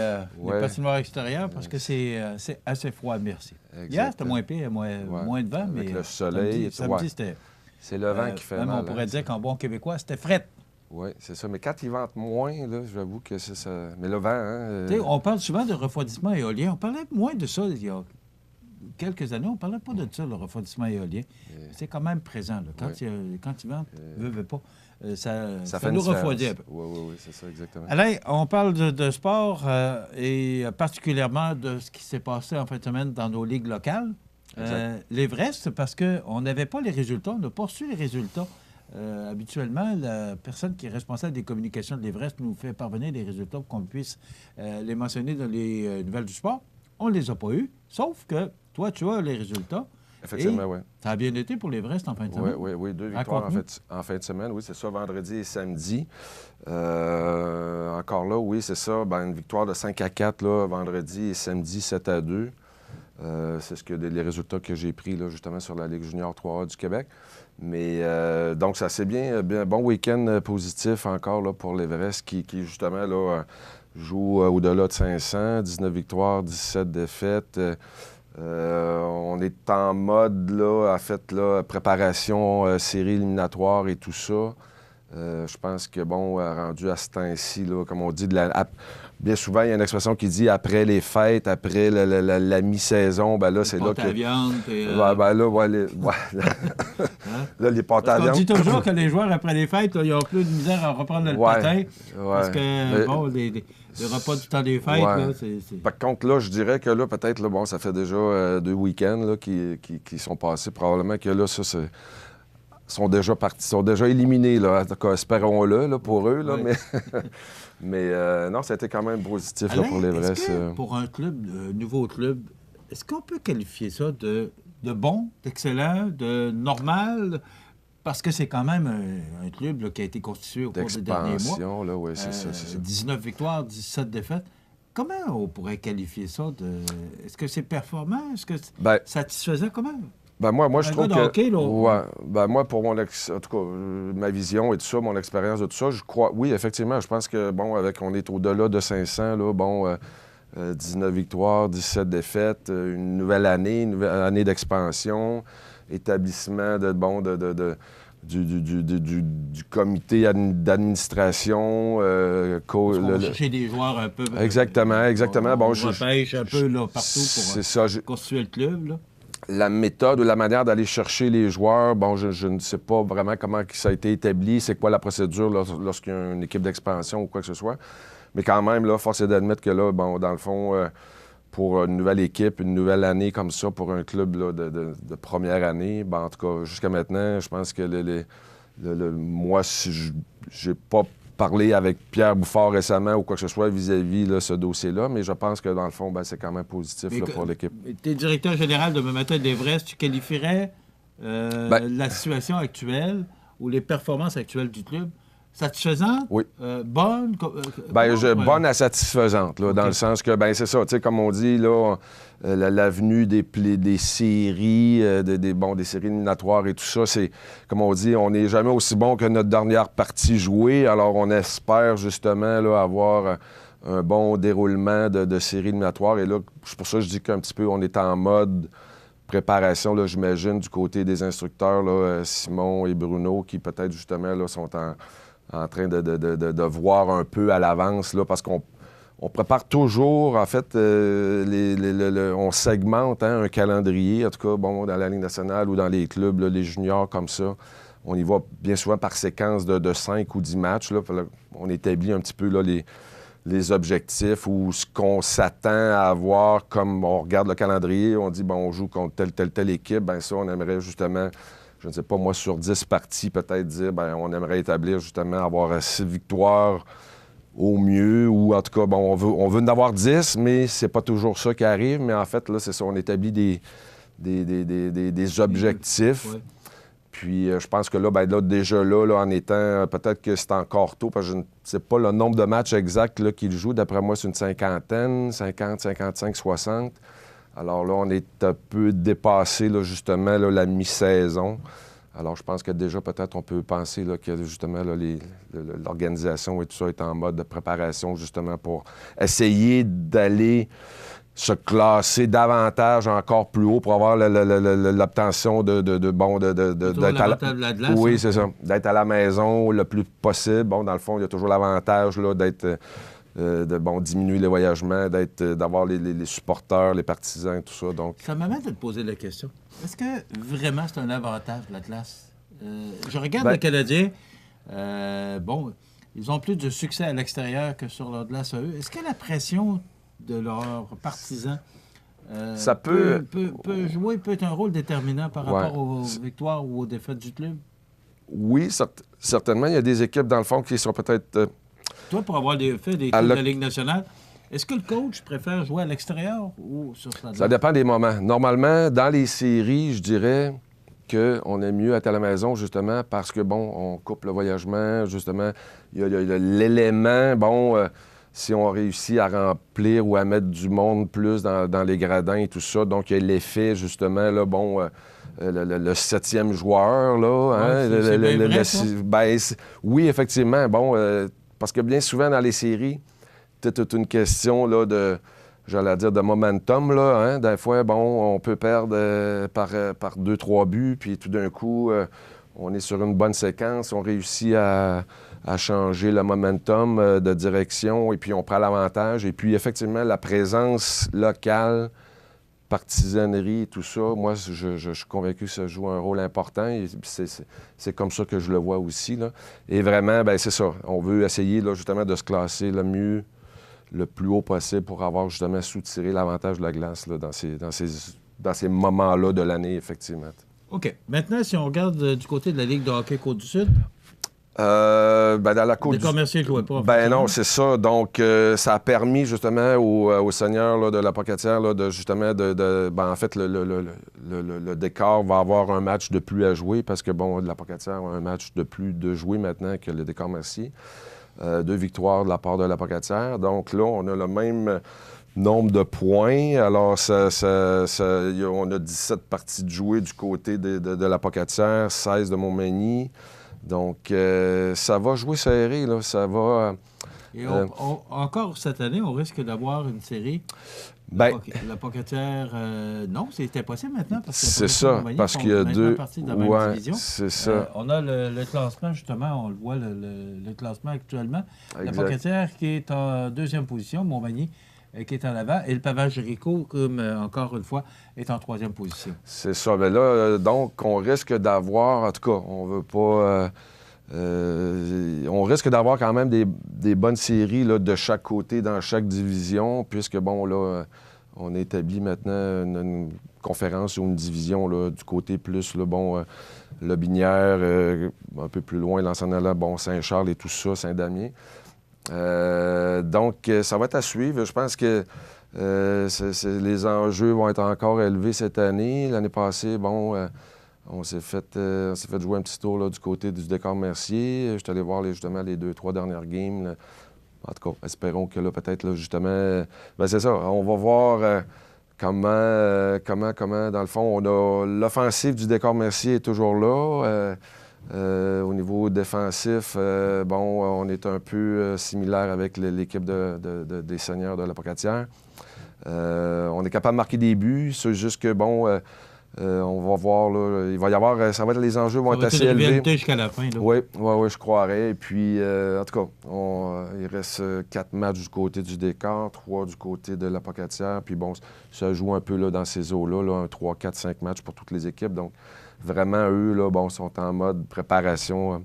patinoires extérieures parce que c'est assez froid, merci. Hier, c'était moins pire, moins de vent, avec mais le soleil, samedi c'était... C'est le vent qui fait même mal. on pourrait dire qu'en bon québécois, c'était fret. Oui, c'est ça. Mais quand il vente moins, là, j'avoue que c'est ça. Mais le vent, hein... On parle souvent de refroidissement éolien. On parlait moins de ça il y a quelques années. On ne parlait pas de ça, le refroidissement éolien. C'est quand même présent. Là. Quand il vente, veut pas. Ça fait nous refroidir un peu. Oui, c'est ça, exactement. Alain, on parle de sport et particulièrement de ce qui s'est passé en fin de semaine dans nos ligues locales. L'Everest, parce qu'on n'avait pas les résultats, on n'a pas reçu les résultats. Habituellement, la personne qui est responsable des communications de l'Everest nous fait parvenir les résultats pour qu'on puisse les mentionner dans les nouvelles du sport. On ne les a pas eus, sauf que toi, tu as les résultats. Effectivement, oui. Ça a bien été pour l'Everest en fin de semaine. Oui, 2 victoires en fin de semaine. Oui, c'est ça, vendredi et samedi. Encore là, oui, c'est ça. Une victoire de 5-4 là, vendredi et samedi 7-2. C'est les résultats que j'ai pris là, justement sur la Ligue junior 3A du Québec. Mais donc, ça c'est bien. Bon week-end positif encore là, pour l'Everest qui justement là, joue au-delà de 500, 19 victoires, 17 défaites. On est en mode, là, préparation, série éliminatoire et tout ça. Je pense que, rendu à ce temps-ci, là, comme on dit, bien souvent, il y a une expression qui dit après les fêtes, après la mi-saison, là, c'est là que... Les pâtes à viande, les pâtes à viande. On dit toujours que les joueurs, après les fêtes, ils ont plus de misère à reprendre le patin. Parce que, les repas du temps des fêtes, là, c'est... Par contre, là, je dirais que là, peut-être, là, ça fait déjà 2 week-ends là, qui sont passés. Probablement que là, ça, sont déjà partis, sont déjà éliminés, là. En tout cas, espérons-le, là, pour eux, là, mais non, ça a été quand même positif, Alain, là, pour l'Everest. Pour un club, nouveau club, est-ce qu'on peut qualifier ça de bon, d'excellent, de normal? Parce que c'est quand même un club là, qui a été constitué au cours des derniers mois. Là, oui, c'est ça. 19 victoires, 17 défaites. Comment on pourrait qualifier ça? Est-ce que c'est performant? Est-ce que c'est satisfaisant? Comment? Moi, je trouve que... Hockey, là, moi, pour en tout cas, ma vision et tout ça, mon expérience de tout ça, je crois... Oui, effectivement, je pense que, on est au-delà de 500, là, 19 victoires, 17 défaites, une nouvelle année d'expansion, établissement du comité d'administration. Chercher des joueurs un peu... Exactement. On repêche un peu là, partout pour constituer le club, là. La méthode ou la manière d'aller chercher les joueurs, bon, je ne sais pas vraiment comment ça a été établi, c'est quoi la procédure lorsqu'il y a une équipe d'expansion ou quoi que ce soit. Mais quand même, là, force est d'admettre que là, bon, dans le fond, pour une nouvelle équipe, une nouvelle année comme ça, pour un club là, de première année, ben, en tout cas, jusqu'à maintenant, je pense que moi, si j'ai pas parlé avec Pierre Bouffard récemment ou quoi que ce soit vis-à-vis là, ce dossier-là, mais je pense que dans le fond, ben, c'est quand même positif là, pour l'équipe. Tu es directeur général de Demain d'Everest, tu qualifierais la situation actuelle ou les performances actuelles du club satisfaisante? Oui. Bonne? Bonne à satisfaisante, là, dans le sens que, ben c'est ça, tu sais, comme on dit, là, l'avenue des séries, des séries éliminatoires et tout ça, c'est, comme on dit, on n'est jamais aussi bon que notre dernière partie jouée, alors on espère justement là, avoir un bon déroulement de séries éliminatoires, et là, c'est pour ça que je dis qu'un petit peu, on est en mode préparation, là, j'imagine, du côté des instructeurs, là, Simon et Bruno, qui peut-être justement là, sont en train de voir un peu à l'avance, là, parce qu'on prépare toujours, en fait, on segmente un calendrier, en tout cas, bon, dans la Ligue nationale ou dans les clubs, là, les juniors comme ça. On y va bien souvent par séquence de 5 ou 10 matchs. Là. On établit un petit peu là, les objectifs ou ce qu'on s'attend à avoir, comme on regarde le calendrier, on dit, bon, on joue contre telle équipe, bien ça, on aimerait justement... Je ne sais pas, moi, sur 10 parties, peut-être dire, bien, on aimerait établir justement avoir 6 victoires au mieux, ou en tout cas, bon, on veut en avoir 10, mais c'est pas toujours ça qui arrive. Mais en fait, là, c'est ça, on établit des objectifs. Ouais. Puis je pense que là, bien, là, déjà là, en étant, peut-être que c'est encore tôt, parce que je ne sais pas le nombre de matchs exacts là, qu'il joue. D'après moi, c'est une cinquantaine, 50, 55, 60. Alors là, on est un peu dépassé, là, justement, là, la mi-saison. Alors, je pense que déjà, peut-être, on peut penser là, que, justement, là, l'organisation et tout ça est en mode de préparation, justement, pour essayer d'aller se classer davantage encore plus haut pour avoir l'obtention d'être à la glace. Oui, c'est ça. D'être à la maison le plus possible. Bon, dans le fond, il y a toujours l'avantage là, d'être... diminuer les voyagements, d'avoir les supporters, les partisans, tout ça. Donc... Ça m'amène de te poser la question. Est-ce que vraiment c'est un avantage, la glace? Je regarde les Canadiens. Ils ont plus de succès à l'extérieur que sur leur glace à eux. Est-ce que la pression de leurs partisans peut être un rôle déterminant par rapport aux victoires ou aux défaites du club? Oui, certainement. Il y a des équipes, dans le fond, qui sont peut-être... Toi, pour avoir fait des clubs de la Ligue nationale, est-ce que le coach préfère jouer à l'extérieur ou sur sa glace? Ça dépend des moments. Normalement, dans les séries, je dirais qu'on est mieux être à la maison, justement, parce que, bon, on coupe le voyagement, justement. Il y a l'élément, si on réussit à remplir ou à mettre du monde plus dans les gradins et tout ça, donc il y a l'effet, justement, là, le 7e joueur, là. Oui, effectivement. Parce que bien souvent, dans les séries, c'est toute une question là, de momentum. Là, hein? Des fois, on peut perdre par 2-3 buts, puis tout d'un coup, on est sur une bonne séquence, on réussit à changer le momentum de direction, et puis on prend l'avantage. Et puis, effectivement, la présence locale, partisanerie et tout ça, moi, je suis convaincu que ça joue un rôle important et c'est comme ça que je le vois aussi. Là. Et vraiment, c'est ça. On veut essayer là, justement de se classer le plus haut possible pour avoir justement soutiré l'avantage de la glace là, dans ces moments-là de l'année, effectivement. OK. Maintenant, si on regarde du côté de la Ligue de hockey Côte-du-Sud... dans la Côte les commerciaux ne jouaient pas. Non, c'est ça. Donc, ça a permis justement aux seigneurs là, de la Pocatière là, de justement en fait, le décor va avoir un match de plus à jouer parce que, de la Pocatière a un match de plus de jouer maintenant que le décor Mercier. 2 victoires de la part de la Pocatière. Donc là, on a le même nombre de points. Alors, on a 17 parties de jouer du côté de la Pocatière, 16 de Montmagny. Donc, ça va jouer serré, là. Ça va... Et encore cette année, on risque d'avoir une série Ben, La Pocatière, non, c'est impossible maintenant. C'est ça, parce qu'il y a deux. Ouais, c'est ça. On a le classement, justement, on le voit, le classement actuellement. Exact. La Pocatière qui est en deuxième position, Montmagny qui est en avant, et le Pavage Jéricho, comme encore une fois, est en troisième position. C'est ça. Mais là, donc, on risque d'avoir, en tout cas, on veut pas. On risque d'avoir quand même des bonnes séries là, de chaque côté dans chaque division, puisque, bon, là, on établit maintenant une conférence ou une division là, du côté plus, là, bon, Lobinière, un peu plus loin, l'Anse-en-Allant, bon, Saint-Charles et tout ça, Saint-Damien. Donc, ça va être à suivre. Je pense que les enjeux vont être encore élevés cette année. L'année passée, bon... On s'est fait jouer un petit tour là, du côté du décor Mercier. Je suis allé voir justement les 2-3 dernières games. Là. En tout cas, espérons que là, peut-être, là, justement... Bien, c'est ça. On va voir comment, dans le fond, on a l'offensive du décor Mercier est toujours là. Au niveau défensif, bon, on est un peu similaire avec l'équipe des Seigneurs de la Pocatière. On est capable de marquer des buts. C'est juste que, bon... on va voir, là, il va y avoir, ça va être, les enjeux vont être assez élevés. Jusqu'à la fin, là. Oui, je croirais. Et puis, en tout cas, il reste 4 matchs du côté du décor, 3 du côté de la Pocatière. Puis bon, ça joue un peu là, dans ces eaux-là, là, un 3, 4, 5 matchs pour toutes les équipes. Donc, vraiment, eux, là, bon, sont en mode préparation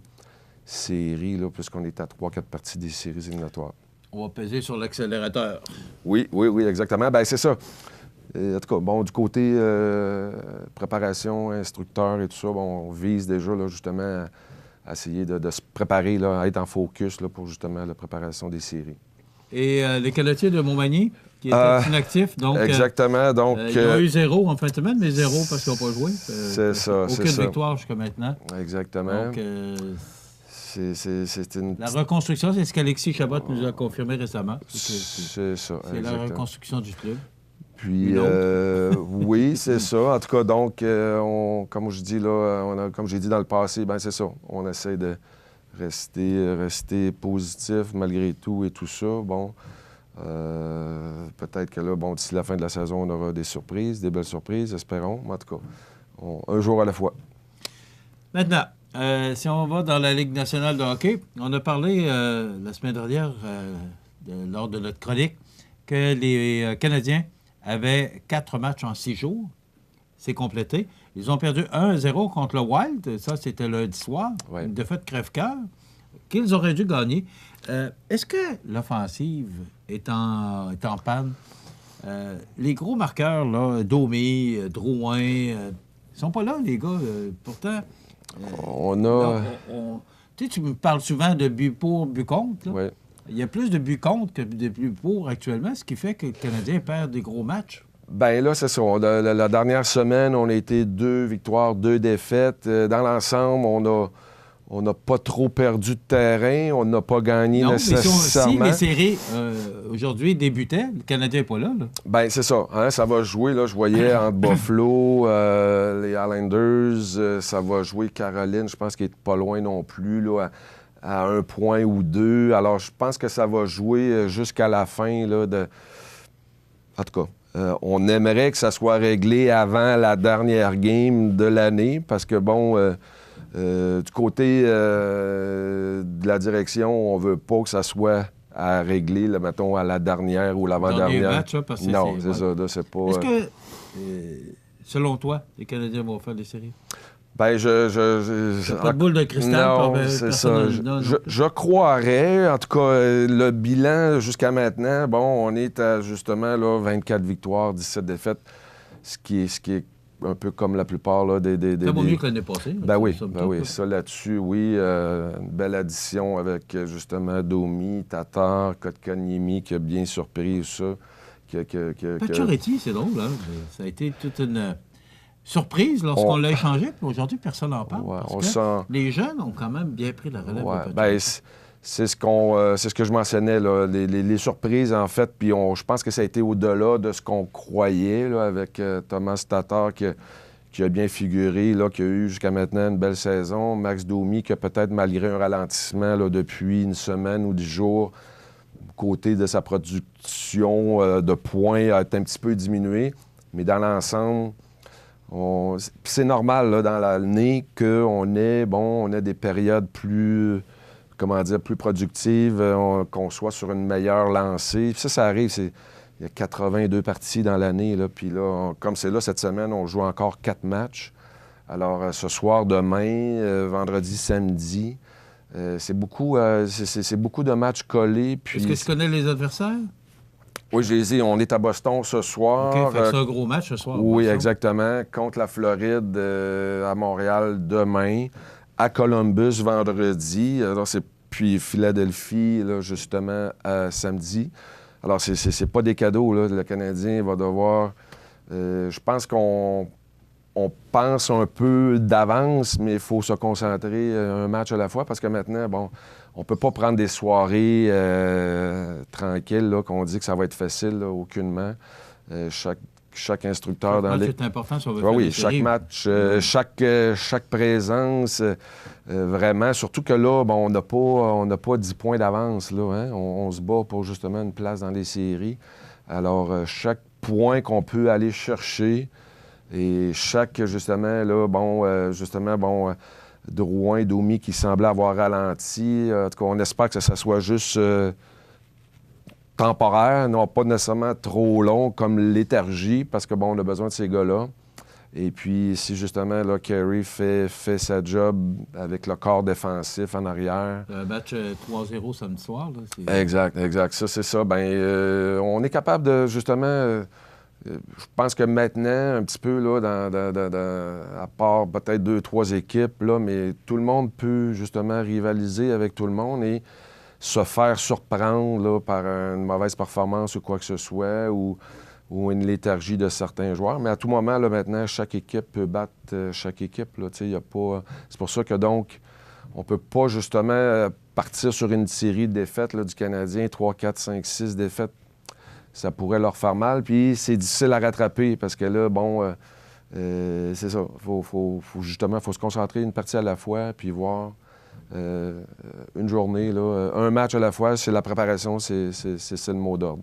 série, là, puisqu'on est à 3-4 parties des séries éliminatoires. On va peser sur l'accélérateur. Oui, exactement. Bien, c'est ça. En tout cas, bon, du côté préparation, instructeur et tout ça, bon, on vise déjà, là, justement, à essayer de se préparer, là, à être en focus là, pour, justement, la préparation des séries. Et les Calotiers de Montmagny, qui étaient inactifs, donc... Exactement, donc... ils ont eu 0 en fin de semaine, mais 0 parce qu'ils n'ont pas joué. C'est ça, c'est ça. Aucune victoire jusqu'à maintenant. Exactement. Donc, c'est une... La reconstruction, c'est ce qu'Alexis Chabot nous a confirmé récemment. C'est ça, c'est la reconstruction du club. Puis, oui, c'est ça. En tout cas, donc, comme je dis là, comme j'ai dit dans le passé, bien, c'est ça. On essaie de rester positif malgré tout et tout ça. Bon, peut-être que là, bon, d'ici la fin de la saison, on aura des surprises, des belles surprises, espérons. Mais en tout cas, un jour à la fois. Maintenant, si on va dans la Ligue nationale de hockey, on a parlé la semaine dernière, lors de notre chronique, que les Canadiens avaient 4 matchs en 6 jours. C'est complété. Ils ont perdu 1-0 contre le Wild. Ça, c'était lundi soir. Ouais. Une défaite crève-cœur qu'ils auraient dû gagner. Est-ce que l'offensive est en panne? Les gros marqueurs, là, Domi, Drouin, ils sont pas là, les gars. Pourtant, on a... Tu me parles souvent de buts pour, buts contre. Oui. Il y a plus de buts contre que de buts pour actuellement, ce qui fait que le Canadien perd des gros matchs. Bien là, c'est ça. La dernière semaine, on a été 2 victoires, 2 défaites. Dans l'ensemble, on n'a pas trop perdu de terrain. On n'a pas gagné nécessairement. Si les séries aujourd'hui débutaient, le Canadien n'est pas là. Bien, c'est ça. Hein, ça va jouer. Là, je voyais entre Buffalo, les Islanders, ça va jouer Caroline. Je pense qu'il n'est pas loin non plus, là, à 1 point ou 2. Alors, je pense que ça va jouer jusqu'à la fin. Là, En tout cas, on aimerait que ça soit réglé avant la dernière game de l'année parce que, bon, du côté de la direction, on veut pas que ça soit à régler, là, mettons, à la dernière ou l'avant-dernière. Match, hein, parce que non, c'est ça. Là, c'est pas... Est-ce que, selon toi, les Canadiens vont faire des séries? Bien, pas de boule de cristal. Non, c'est ça. Je croirais. En tout cas, le bilan jusqu'à maintenant, bon, on est à justement là, 24 victoires, 17 défaites, ce qui est un peu comme la plupart là, des... Ça vaut mieux que l'année passée. Ben oui, ça là-dessus, oui. Une belle addition avec justement Domi, Tatar, Kotkaniemi qui a bien surpris ça. Pacioretty, c'est drôle, hein? Ça a été toute une... surprise lorsqu'on l'a échangé, puis aujourd'hui, personne n'en parle. Ouais, les jeunes ont quand même bien pris la relève. Ouais, bien, c'est ce que je mentionnais, là, les surprises, en fait, puis je pense que ça a été au-delà de ce qu'on croyait, là, avec Thomas Tatar qui a bien figuré, là, qui a eu jusqu'à maintenant une belle saison. Max Domi qui a peut-être, malgré un ralentissement là, depuis une semaine ou 10 jours, côté de sa production de points a été un petit peu diminué. Mais dans l'ensemble, c'est normal là, dans l'année qu'on ait des périodes plus productives, qu'on soit sur une meilleure lancée. Puis ça arrive, il y a 82 parties dans l'année. Là, puis là, comme c'est là, cette semaine, on joue encore 4 matchs. Alors, ce soir, demain, vendredi, samedi, c'est beaucoup de matchs collés. Puis... Est-ce que tu connais les adversaires? Oui, j'ai dit, on est à Boston ce soir. OK, fait que c'est un gros match ce soir. Oui, exactement. Contre la Floride, à Montréal demain, à Columbus vendredi. Alors, puis Philadelphie, là, justement, samedi. Alors, c'est pas des cadeaux, là. Le Canadien va devoir... je pense qu'on pense un peu d'avance, mais il faut se concentrer un match à la fois parce que maintenant, on peut pas prendre des soirées tranquilles, là, qu'on dit que ça va être facile, là, aucunement. Chaque instructeur dans les... C'est important si on veut faire oui, des chaque séries. match, chaque présence, vraiment. Surtout que là, on n'a pas 10 points d'avance, là, hein? On se bat pour justement une place dans les séries. Alors, chaque point qu'on peut aller chercher et chaque, justement, là, Drouin, Domi qui semblait avoir ralenti. En tout cas, on espère que ça soit juste temporaire, non pas nécessairement trop long comme l'énergie, parce que, on a besoin de ces gars-là. Et puis, si justement, là, Carey fait sa job avec le corps défensif en arrière. Un match 3-0 samedi soir, là. Exact. Ça, c'est ça. On est capable de, justement... je pense que maintenant, un petit peu, là, à part peut-être 2-3 équipes, là, mais tout le monde peut justement rivaliser avec tout le monde et se faire surprendre là, par une mauvaise performance ou quoi que ce soit, ou une léthargie de certains joueurs. Mais à tout moment, là, maintenant, chaque équipe peut battre chaque équipe. Là, y a pas... C'est pour ça que, donc, on peut pas justement partir sur une série de défaites là, du Canadien, 3, 4, 5, 6 défaites. Ça pourrait leur faire mal. Puis c'est difficile à rattraper parce que là, c'est ça. Justement, il faut se concentrer une partie à la fois puis voir une journée, là, un match à la fois. C'est la préparation, c'est le mot d'ordre.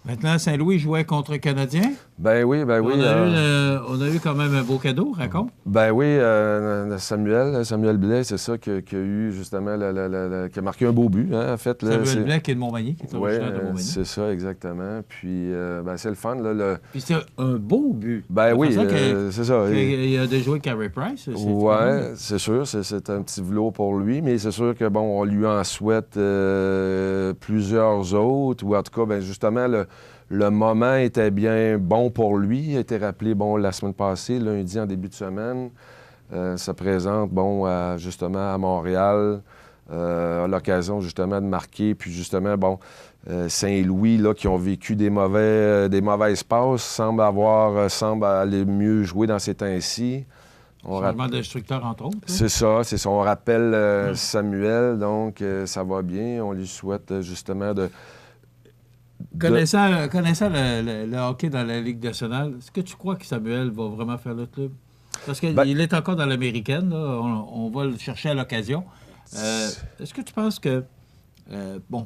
Maintenant, Saint-Louis jouait contre le Canadien. Ben oui. On a eu quand même un beau cadeau, raconte. Ben oui, Samuel Blais, c'est ça, qui a eu justement, qui a marqué un beau but, hein, en fait. Là, Samuel Blais qui est de Montmagny, qui est originaire de Montmagny. C'est ça, exactement. Puis, c'est le fun, là. Puis c'est un beau but. Ben oui, c'est ça. Il a déjà joué Carey Price. Oui, c'est sûr, c'est un petit velours pour lui, mais c'est sûr que, on lui en souhaite plusieurs autres, ou en tout cas, justement, le moment était bien bon pour lui. Il a été rappelé, la semaine passée, lundi en début de semaine. Ça présente, justement, à Montréal, à l'occasion, justement, de marquer. Puis, justement, Saint-Louis, là, qui ont vécu des mauvaises passes, semble aller mieux jouer dans ces temps-ci. Changement d'instructeur, entre autres. C'est ça. On rappelle Samuel, donc ça va bien. On lui souhaite, justement, Connaissant le hockey dans la Ligue nationale, est-ce que tu crois que Samuel va vraiment faire le club? Parce qu'il est encore dans l'américaine, là. On va le chercher à l'occasion. Est-ce que tu penses que...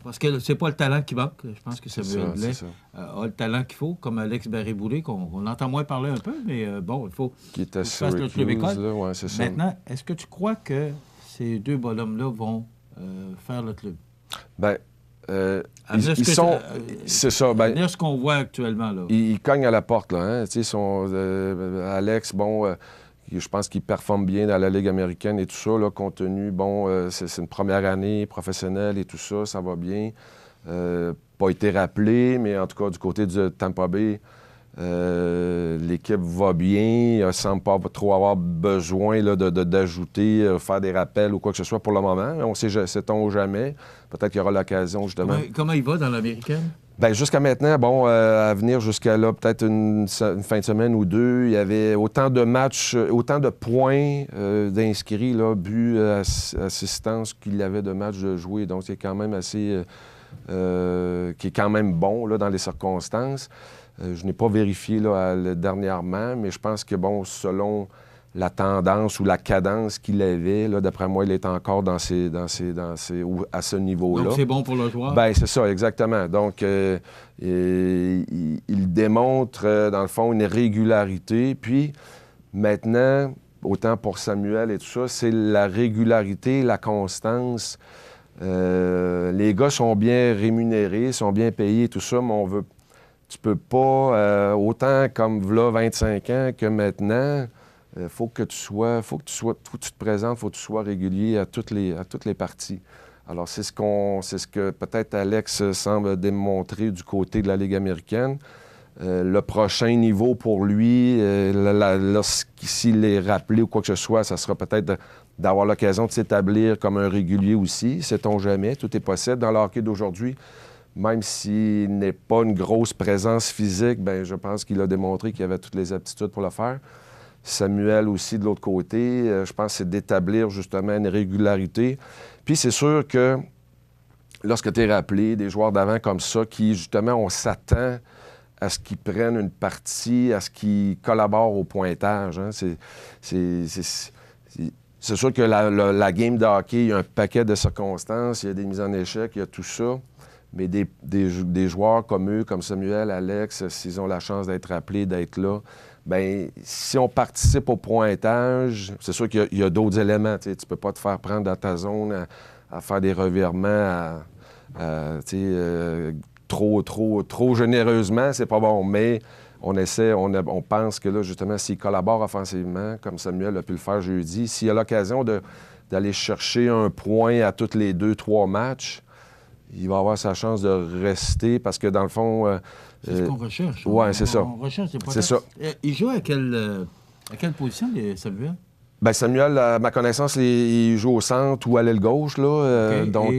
parce que c'est pas le talent qui manque. Je pense que Samuel Blais a le talent qu'il faut, comme Alex Barré-Boulet, qu'on entend moins parler un peu, mais il faut qu'il fasse le club école. Maintenant, est-ce que tu crois que ces deux bonhommes-là vont faire le club? Ils sont... c'est ça. Ce qu'on voit actuellement, là. Ils cognent à la porte, là. Hein? Alex, je pense qu'il performe bien dans la Ligue américaine et tout ça, là, compte tenu, c'est une première année professionnelle et tout ça, ça va bien. Pas été rappelé, mais en tout cas, du côté du Tampa Bay, l'équipe va bien. Il semble pas trop avoir besoin là, d'ajouter, faire des rappels ou quoi que ce soit pour le moment. On ne sait-on jamais. Peut-être qu'il y aura l'occasion, justement. Comment il va dans l'américaine? Jusqu'à maintenant, à venir jusqu'à là, peut-être une fin de semaine ou deux, il y avait autant de matchs, autant de points d'inscrits, là, buts, assistances qu'il y avait de matchs de jouer. Donc, c'est quand même assez... qui est quand même bon là, dans les circonstances. Je n'ai pas vérifié là, dernièrement, mais je pense que, selon la tendance ou la cadence qu'il avait. Là, d'après moi, il est encore à ce niveau-là. Donc, c'est bon pour le joueur? Bien, c'est ça, exactement. Donc, il démontre, dans le fond, une régularité. Puis, maintenant, autant pour Samuel et tout ça, c'est la régularité, la constance. Les gars sont bien rémunérés, sont bien payés, tout ça, mais tu peux pas, autant comme là, 25 ans que maintenant, faut que tu te présentes, faut que tu sois régulier à toutes les parties. Alors, c'est ce que peut-être Alex semble démontrer du côté de la Ligue américaine. Le prochain niveau pour lui, s'il est rappelé ou quoi que ce soit, ça sera peut-être d'avoir l'occasion de s'établir comme un régulier aussi. Sait-on jamais, tout est possible. Dans le hockey d'aujourd'hui, même s'il n'est pas une grosse présence physique, bien, je pense qu'il a démontré qu'il avait toutes les aptitudes pour le faire. Samuel aussi, de l'autre côté, je pense que c'est d'établir justement une régularité. Puis c'est sûr que lorsque tu es rappelé, des joueurs d'avant comme ça, qui justement, on s'attend à ce qu'ils prennent une partie, à ce qu'ils collaborent au pointage. Hein. C'est sûr que la game de hockey, il y a un paquet de circonstances, il y a des mises en échec, il y a tout ça. Mais des joueurs comme eux, comme Samuel, Alex, s'ils ont la chance d'être rappelés, d'être là, bien, si on participe au pointage, c'est sûr qu'il y a d'autres éléments. Tu ne peux pas te faire prendre dans ta zone à faire des revirements, trop généreusement, c'est pas bon. Mais on pense que là, justement, s'il collabore offensivement, comme Samuel a pu le faire jeudi, s'il a l'occasion d'aller chercher un point à tous les 2-3 matchs, il va avoir sa chance de rester parce que, dans le fond... c'est ce qu'on recherche. Oui, c'est ça. On recherche des points. C'est ça. Il joue à quelle position, Samuel? Bien, Samuel, à ma connaissance, il joue au centre ou à l'aile gauche. Là, okay. Donc,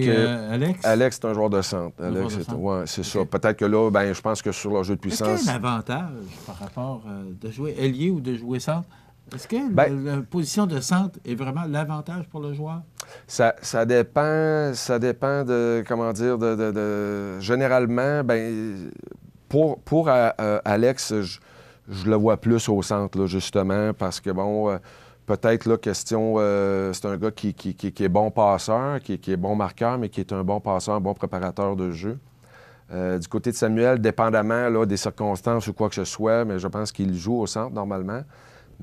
Alex? Alex, c'est un joueur de centre. Alex, c'est ça. Peut-être que là, ben, je pense que sur leur jeu de puissance... Est-ce qu'il y a un avantage par rapport de jouer ailier ou de jouer centre? Est-ce que la position de centre est vraiment l'avantage pour le joueur? Ça dépend de, comment dire, généralement, ben, pour Alex, je le vois plus au centre, là, justement, parce que, bon, peut-être, là, question, c'est un gars qui est bon passeur, qui est bon marqueur, mais qui est un bon passeur, un bon préparateur de jeu. Du côté de Samuel, dépendamment là, des circonstances ou quoi que ce soit, mais je pense qu'il joue au centre, normalement.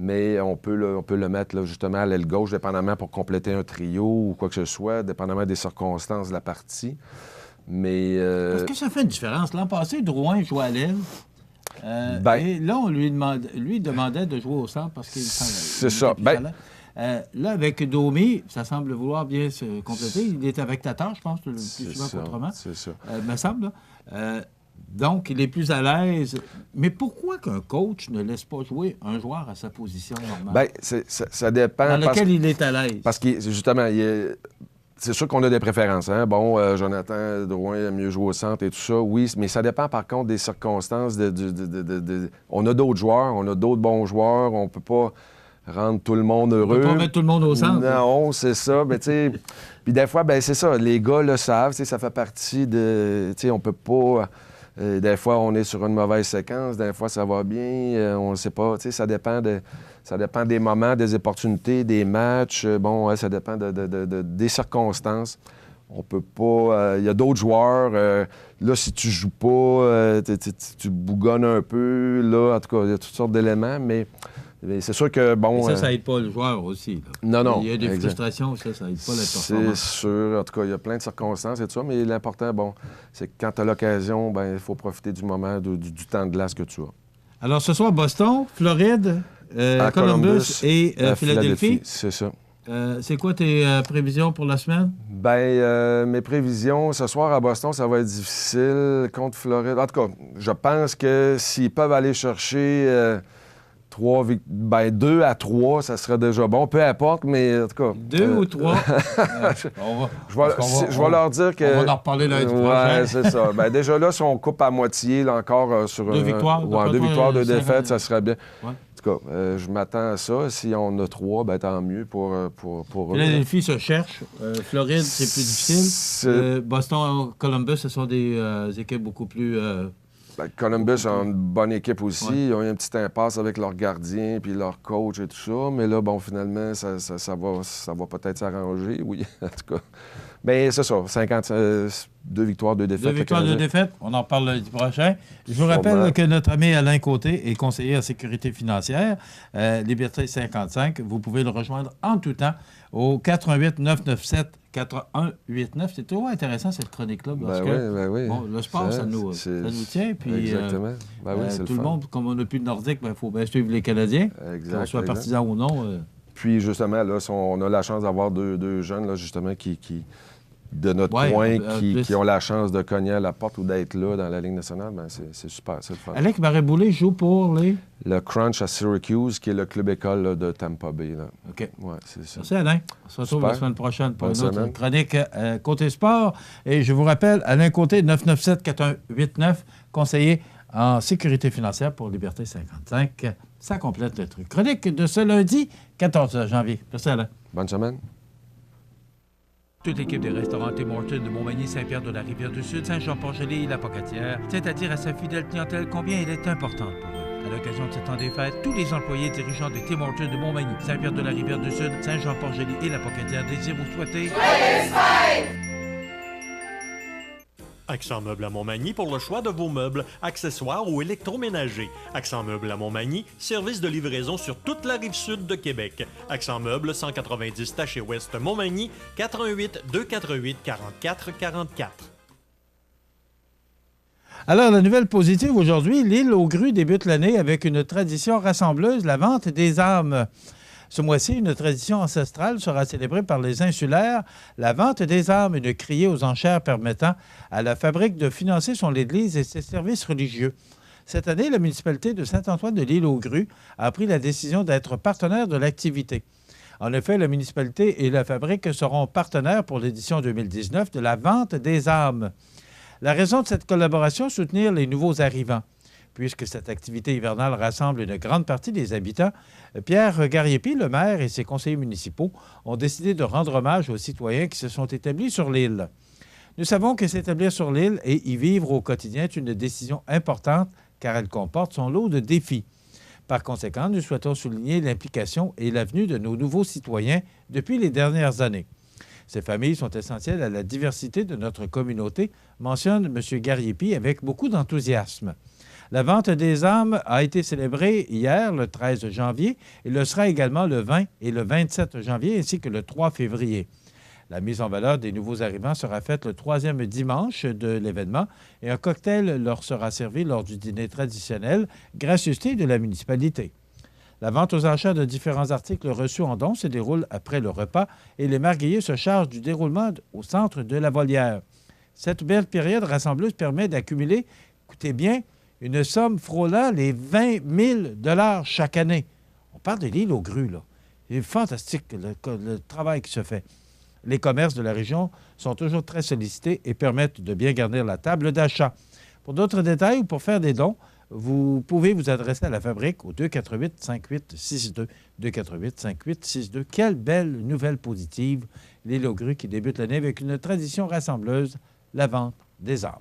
Mais on peut le mettre là, justement à l'aile gauche, dépendamment pour compléter un trio ou quoi que ce soit, dépendamment des circonstances de la partie. Mais... Est-ce que ça fait une différence? L'an passé, Drouin jouait à l'aile. Et là, on lui demandait de jouer au centre parce qu'il c'est ça. Là, avec Domi, ça semble vouloir bien se compléter. Il est avec Tatar, je pense, le plus souvent qu'autrement. C'est ça. Me semble. Donc, il est plus à l'aise. Mais pourquoi qu'un coach ne laisse pas jouer un joueur à sa position normale? Bien, ça dépend. Dans laquelle il est à l'aise. Parce que, justement, c'est sûr qu'on a des préférences. Hein? Bon, Jonathan Drouin aime mieux jouer au centre et tout ça, oui, mais ça dépend, par contre, des circonstances. On a d'autres joueurs, on a d'autres bons joueurs, on peut pas rendre tout le monde heureux. On peut pas mettre tout le monde au centre. Non, c'est ça. Mais tu sais, puis des fois, ben c'est ça. Les gars le savent. Ça fait partie de. Tu sais, on peut pas. Des fois, on est sur une mauvaise séquence. Des fois, ça va bien. On ne sait pas. Tu sais, ça dépend des moments, des opportunités, des matchs. Bon, ça dépend des circonstances. On peut pas... Il y a d'autres joueurs. Là, si tu joues pas, tu bougonnes un peu. Là, en tout cas, il y a toutes sortes d'éléments, mais c'est sûr que, bon... Mais ça aide pas le joueur aussi. Là. Non. Il y a des frustrations, ça aide pas la performance. C'est sûr. En tout cas, il y a plein de circonstances et tout ça, mais l'important, bon, c'est que quand tu as l'occasion, ben il faut profiter du moment, du temps de glace que tu as. Alors, ce soir, Boston, Floride, Columbus et Philadelphie. C'est ça. C'est quoi tes prévisions pour la semaine? Bien, mes prévisions, ce soir à Boston, ça va être difficile contre Floride. En tout cas, je pense que s'ils peuvent aller chercher 2 à 3, ça serait déjà bon. Peu importe, mais en tout cas... 2 ou 3? Je vais leur dire que... On va en reparler lundi prochain. Oui, c'est ça. Bien, déjà là, si on coupe à moitié, là, encore sur... 2 victoires. 2 victoires, 2 défaites, ça serait bien. Ouais. En tout cas, je m'attends à ça. Si on a 3, ben, tant mieux pour Philadelphie se cherche. Floride, c'est plus difficile. Boston, Columbus, ce sont des équipes beaucoup plus Columbus a une bonne équipe aussi. Ouais. Ils ont eu une petite impasse avec leur gardien puis leur coach et tout ça. Mais là, bon, finalement, ça va peut-être s'arranger, oui, en tout cas. Bien, c'est ça, 2 victoires, 2 défaites. 2 victoires, 2 défaites. On en parle lundi prochain. Je vous rappelle que notre ami Alain Côté est conseiller en sécurité financière, Liberté 55. Vous pouvez le rejoindre en tout temps au 88-997-4189. C'est toujours intéressant, cette chronique-là, parce que oui. Bon, le sport, ça nous tient. Puis, exactement. C'est tout le monde, comme on n'a plus de Nordique, il faut bien suivre les Canadiens, qu'on soit partisan ou non. Puis, justement, là, on a la chance d'avoir deux jeunes, là, justement, qui de notre point, qui ont la chance de cogner à la porte ou d'être là dans la Ligue nationale, bien, c'est super, c'est le fun. Alec Barré-Boulet joue pour le Crunch à Syracuse, qui est le club école là, de Tampa Bay. Là. OK. Ouais, c'est ça. Merci, Alain. On se retrouve la semaine prochaine pour une autre chronique Côté Sport. Et je vous rappelle, Alain Côté, 997-4189, conseiller en sécurité financière pour Liberté 55. Ça complète le truc. Chronique de ce lundi 14 janvier. Merci, Alain. Bonne semaine. Toute l'équipe des restaurants Tim Hortons de Montmagny, Saint-Pierre de la Rivière-du-Sud, Saint-Jean-Port-Joli et la Pocatière tient à dire à sa fidèle clientèle combien elle est importante pour eux. À l'occasion de ce temps des fêtes, tous les employés et dirigeants des Tim Hortons de Montmagny, Saint-Pierre de la Rivière-du-Sud, Saint-Jean-Port-Joli et la Pocatière désirent vous souhaiter Accent Meubles à Montmagny pour le choix de vos meubles, accessoires ou électroménagers. Accent Meubles à Montmagny, service de livraison sur toute la rive sud de Québec. Accent Meubles, 190 Taché Ouest Montmagny, 88 248 44 44. Alors, la nouvelle positive aujourd'hui, l'île aux grues débute l'année avec une tradition rassembleuse, la vente des âmes. Ce mois-ci, une tradition ancestrale sera célébrée par les insulaires, la vente des âmes, une criée aux enchères permettant à la fabrique de financer son église et ses services religieux. Cette année, la municipalité de Saint-Antoine de l'île aux grues a pris la décision d'être partenaire de l'activité. En effet, la municipalité et la fabrique seront partenaires pour l'édition 2019 de la vente des âmes. La raison de cette collaboration, soutenir les nouveaux arrivants. Puisque cette activité hivernale rassemble une grande partie des habitants, Pierre Gariepi, le maire et ses conseillers municipaux ont décidé de rendre hommage aux citoyens qui se sont établis sur l'île. Nous savons que s'établir sur l'île et y vivre au quotidien est une décision importante car elle comporte son lot de défis. Par conséquent, nous souhaitons souligner l'implication et la venue de nos nouveaux citoyens depuis les dernières années. Ces familles sont essentielles à la diversité de notre communauté, mentionne M. Gariepi avec beaucoup d'enthousiasme. La vente des âmes a été célébrée hier, le 13 janvier, et le sera également le 20 et le 27 janvier, ainsi que le 3 février. La mise en valeur des nouveaux arrivants sera faite le 3e dimanche de l'événement et un cocktail leur sera servi lors du dîner traditionnel, gracieuseté de la municipalité. La vente aux enchères de différents articles reçus en don se déroule après le repas et les marguilliers se chargent du déroulement au centre de la volière. Cette belle période rassembleuse permet d'accumuler, écoutez bien, une somme frôlant les 20 000 chaque année. On parle de l'île aux grues, là. C'est fantastique le travail qui se fait. Les commerces de la région sont toujours très sollicités et permettent de bien garnir la table d'achat. Pour d'autres détails ou pour faire des dons, vous pouvez vous adresser à la fabrique au 248-5862. 248-5862. Quelle belle nouvelle positive, l'île aux grues qui débute l'année avec une tradition rassembleuse, la vente des âmes.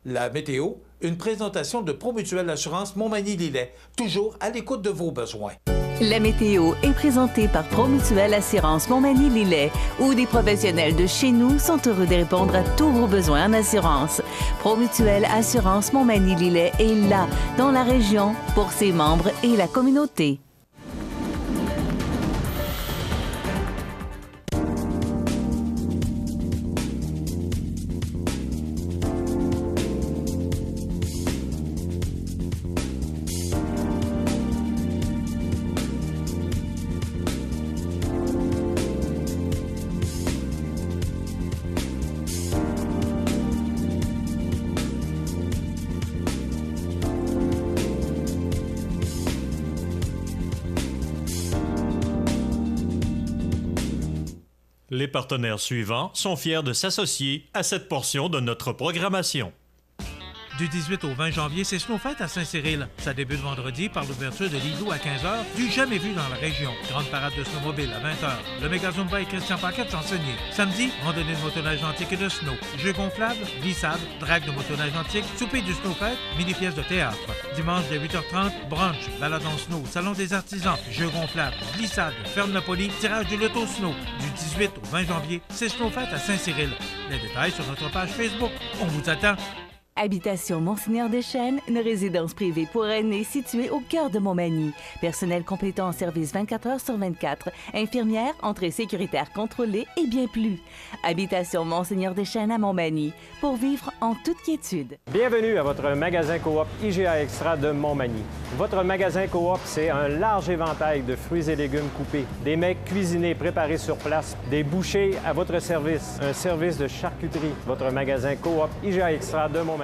La météo, une présentation de Promutuelle Assurance Montmagny-Lillet, toujours à l'écoute de vos besoins. La météo est présentée par Promutuelle Assurance Montmagny-Lillet, où des professionnels de chez nous sont heureux de répondre à tous vos besoins en assurance. Promutuelle Assurance Montmagny-Lillet est là, dans la région, pour ses membres et la communauté. Les partenaires suivants sont fiers de s'associer à cette portion de notre programmation. Du 18 au 20 janvier, c'est Snowfête à Saint-Cyril. Ça débute vendredi par l'ouverture de l'igloo à 15h, du jamais vu dans la région. Grande parade de snowmobile à 20h. Le méga Zumba et Christian Paquette s'enseigner. Samedi, randonnée de motoneige antique et de snow. Jeux gonflables, glissade, drague de motoneige antique, souper du Snowfête, mini-pièce de théâtre. Dimanche dès 8h30, brunch, balade en snow, salon des artisans, jeux gonflables, glissade, ferme Napoli, tirage du loto snow. Du 18 au 20 janvier, c'est Snowfête à Saint-Cyril. Les détails sur notre page Facebook. On vous attend. Habitation Monseigneur Deschênes, une résidence privée pour aînés située au cœur de Montmagny. Personnel complétant en service 24 heures sur 24. Infirmière, entrée sécuritaire contrôlée et bien plus. Habitation Monseigneur Deschênes à Montmagny, pour vivre en toute quiétude. Bienvenue à votre magasin coop IGA Extra de Montmagny. Votre magasin coop, c'est un large éventail de fruits et légumes coupés, des mets cuisinés préparés sur place, des bouchées à votre service, un service de charcuterie. Votre magasin coop IGA Extra de Montmagny.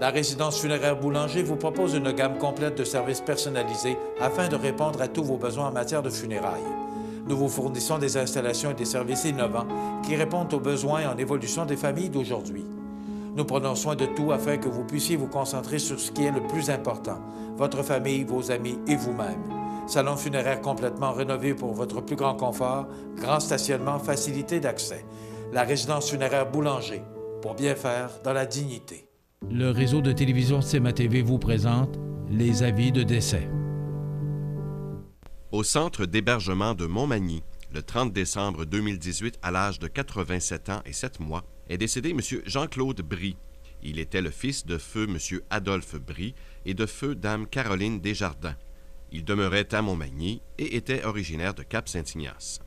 La résidence funéraire Boulanger vous propose une gamme complète de services personnalisés afin de répondre à tous vos besoins en matière de funérailles. Nous vous fournissons des installations et des services innovants qui répondent aux besoins en évolution des familles d'aujourd'hui. Nous prenons soin de tout afin que vous puissiez vous concentrer sur ce qui est le plus important, votre famille, vos amis et vous-même. Salon funéraire complètement rénové pour votre plus grand confort, grand stationnement, facilité d'accès. La résidence funéraire Boulanger, pour bien faire dans la dignité. Le réseau de télévision CMA-TV vous présente les avis de décès. Au centre d'hébergement de Montmagny, le 30 décembre 2018, à l'âge de 87 ans et 7 mois, est décédé M. Jean-Claude Brie. Il était le fils de feu M. Adolphe Brie et de feu Dame Caroline Desjardins. Il demeurait à Montmagny et était originaire de Cap-Saint-Ignace.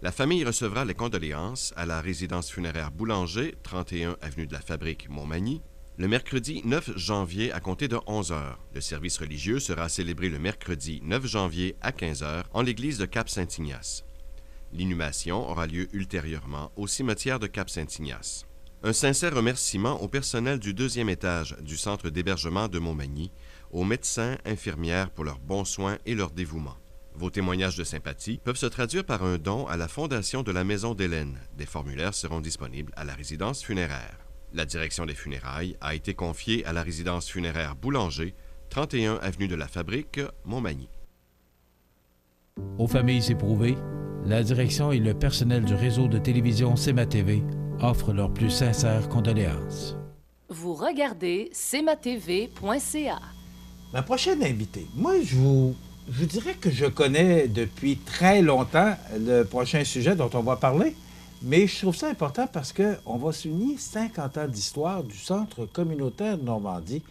La famille recevra les condoléances à la résidence funéraire Boulanger, 31 avenue de la Fabrique, Montmagny, le mercredi 9 janvier à compter de 11h. Le service religieux sera célébré le mercredi 9 janvier à 15h en l'église de Cap-Saint-Ignace. L'inhumation aura lieu ultérieurement au cimetière de Cap-Saint-Ignace. Un sincère remerciement au personnel du 2e étage du centre d'hébergement de Montmagny, aux médecins, infirmières pour leurs bons soins et leur dévouement. Vos témoignages de sympathie peuvent se traduire par un don à la Fondation de la Maison d'Hélène. Des formulaires seront disponibles à la résidence funéraire. La direction des funérailles a été confiée à la résidence funéraire Boulanger, 31 avenue de la Fabrique, Montmagny. Aux familles éprouvées, la direction et le personnel du réseau de télévision CMA-TV offrent leurs plus sincères condoléances. Vous regardez cmatv.ca. Ma prochaine invitée, moi, je vous dirais que je connais depuis très longtemps le prochain sujet dont on va parler, mais je trouve ça important parce qu'on va souligner 50 ans d'histoire du Centre communautaire de Normandie.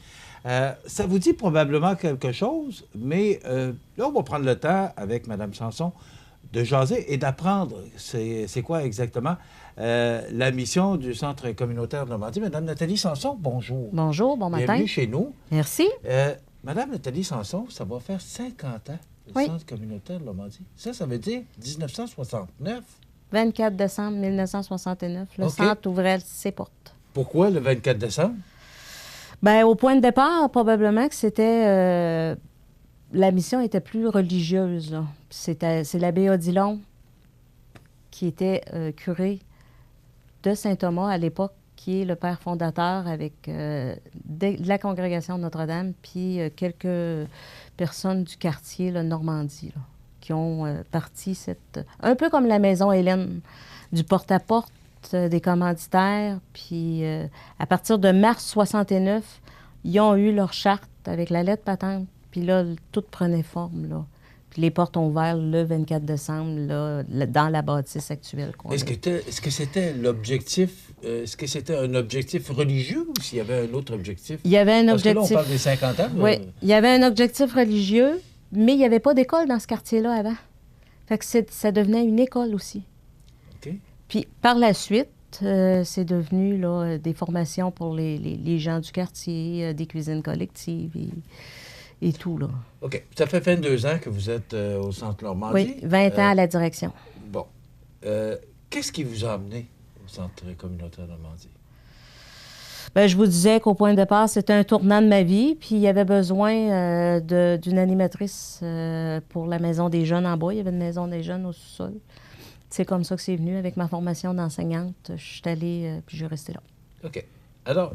Ça vous dit probablement quelque chose, mais là, on va prendre le temps avec Mme Sanson de jaser et d'apprendre c'est quoi exactement la mission du Centre communautaire de Normandie. Mme Nathalie Sanson, bonjour. Bonjour, bon matin. Bienvenue chez nous. Merci. Mme Nathalie Sanson, ça va faire 50 ans, le Centre communautaire de Normandie. Ça veut dire 1969. 24 décembre 1969, le centre ouvrait ses portes. Pourquoi le 24 décembre? Bien, au point de départ, probablement que c'était... la mission était plus religieuse, là. C'est l'abbé Odilon qui était curé de Saint-Thomas à l'époque, qui est le père fondateur avec la congrégation de Notre-Dame, puis quelques personnes du quartier, là, Normandie, là, qui ont parti cette... Un peu comme la Maison Hélène, du porte-à-porte, des commanditaires. Puis à partir de mars 69, ils ont eu leur charte avec la lettre patente. Puis là, tout prenait forme, là. Puis les portes ont ouvert le 24 décembre, là, dans la bâtisse actuelle. Est-ce que c'était l'objectif... Est-ce que c'était un objectif religieux ou s'il y avait un autre objectif? Il y avait un objectif... Parce que là, on parle des 50 ans. Oui, il y avait un objectif religieux, mais il n'y avait pas d'école dans ce quartier-là avant. Fait que ça devenait une école aussi. OK. Puis par la suite, c'est devenu là, des formations pour les gens du quartier, des cuisines collectives et tout, là. OK. Ça fait 22 ans que vous êtes au Centre Normandie. Oui, 20 ans à la direction. Bon. Qu'est-ce qui vous a amené au Centre communautaire Normandie? Bien, je vous disais qu'au point de départ, c'était un tournant de ma vie, puis il y avait besoin d'une animatrice pour la Maison des jeunes en bas. Il y avait une Maison des jeunes au sous-sol. C'est comme ça que c'est venu. Avec ma formation d'enseignante, je suis allée, puis je suis restée là. OK. Alors,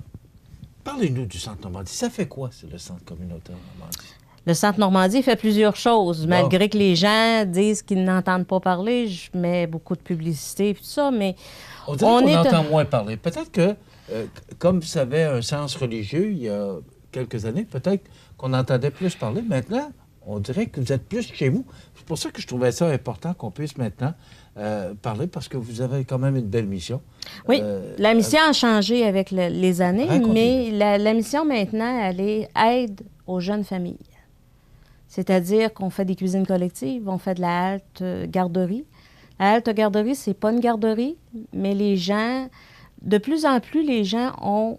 Parlez-nous du Centre Normandie. Ça fait quoi, c'est le Centre communautaire Normandie? Le Centre Normandie fait plusieurs choses. Malgré que les gens disent qu'ils n'entendent pas parler, je mets beaucoup de publicité et tout ça, mais... On dirait qu'on entend moins parler. Peut-être que, comme ça avait un sens religieux il y a quelques années, peut-être qu'on entendait plus parler. Maintenant, on dirait que vous êtes plus chez vous. C'est pour ça que je trouvais ça important qu'on puisse maintenant parler, parce que vous avez quand même une belle mission. Oui, la mission a changé avec les années, mais la mission maintenant, elle est aide aux jeunes familles. C'est-à-dire qu'on fait des cuisines collectives, on fait de la halte garderie. La halte garderie, c'est pas une garderie, mais les gens, de plus en plus, les gens ont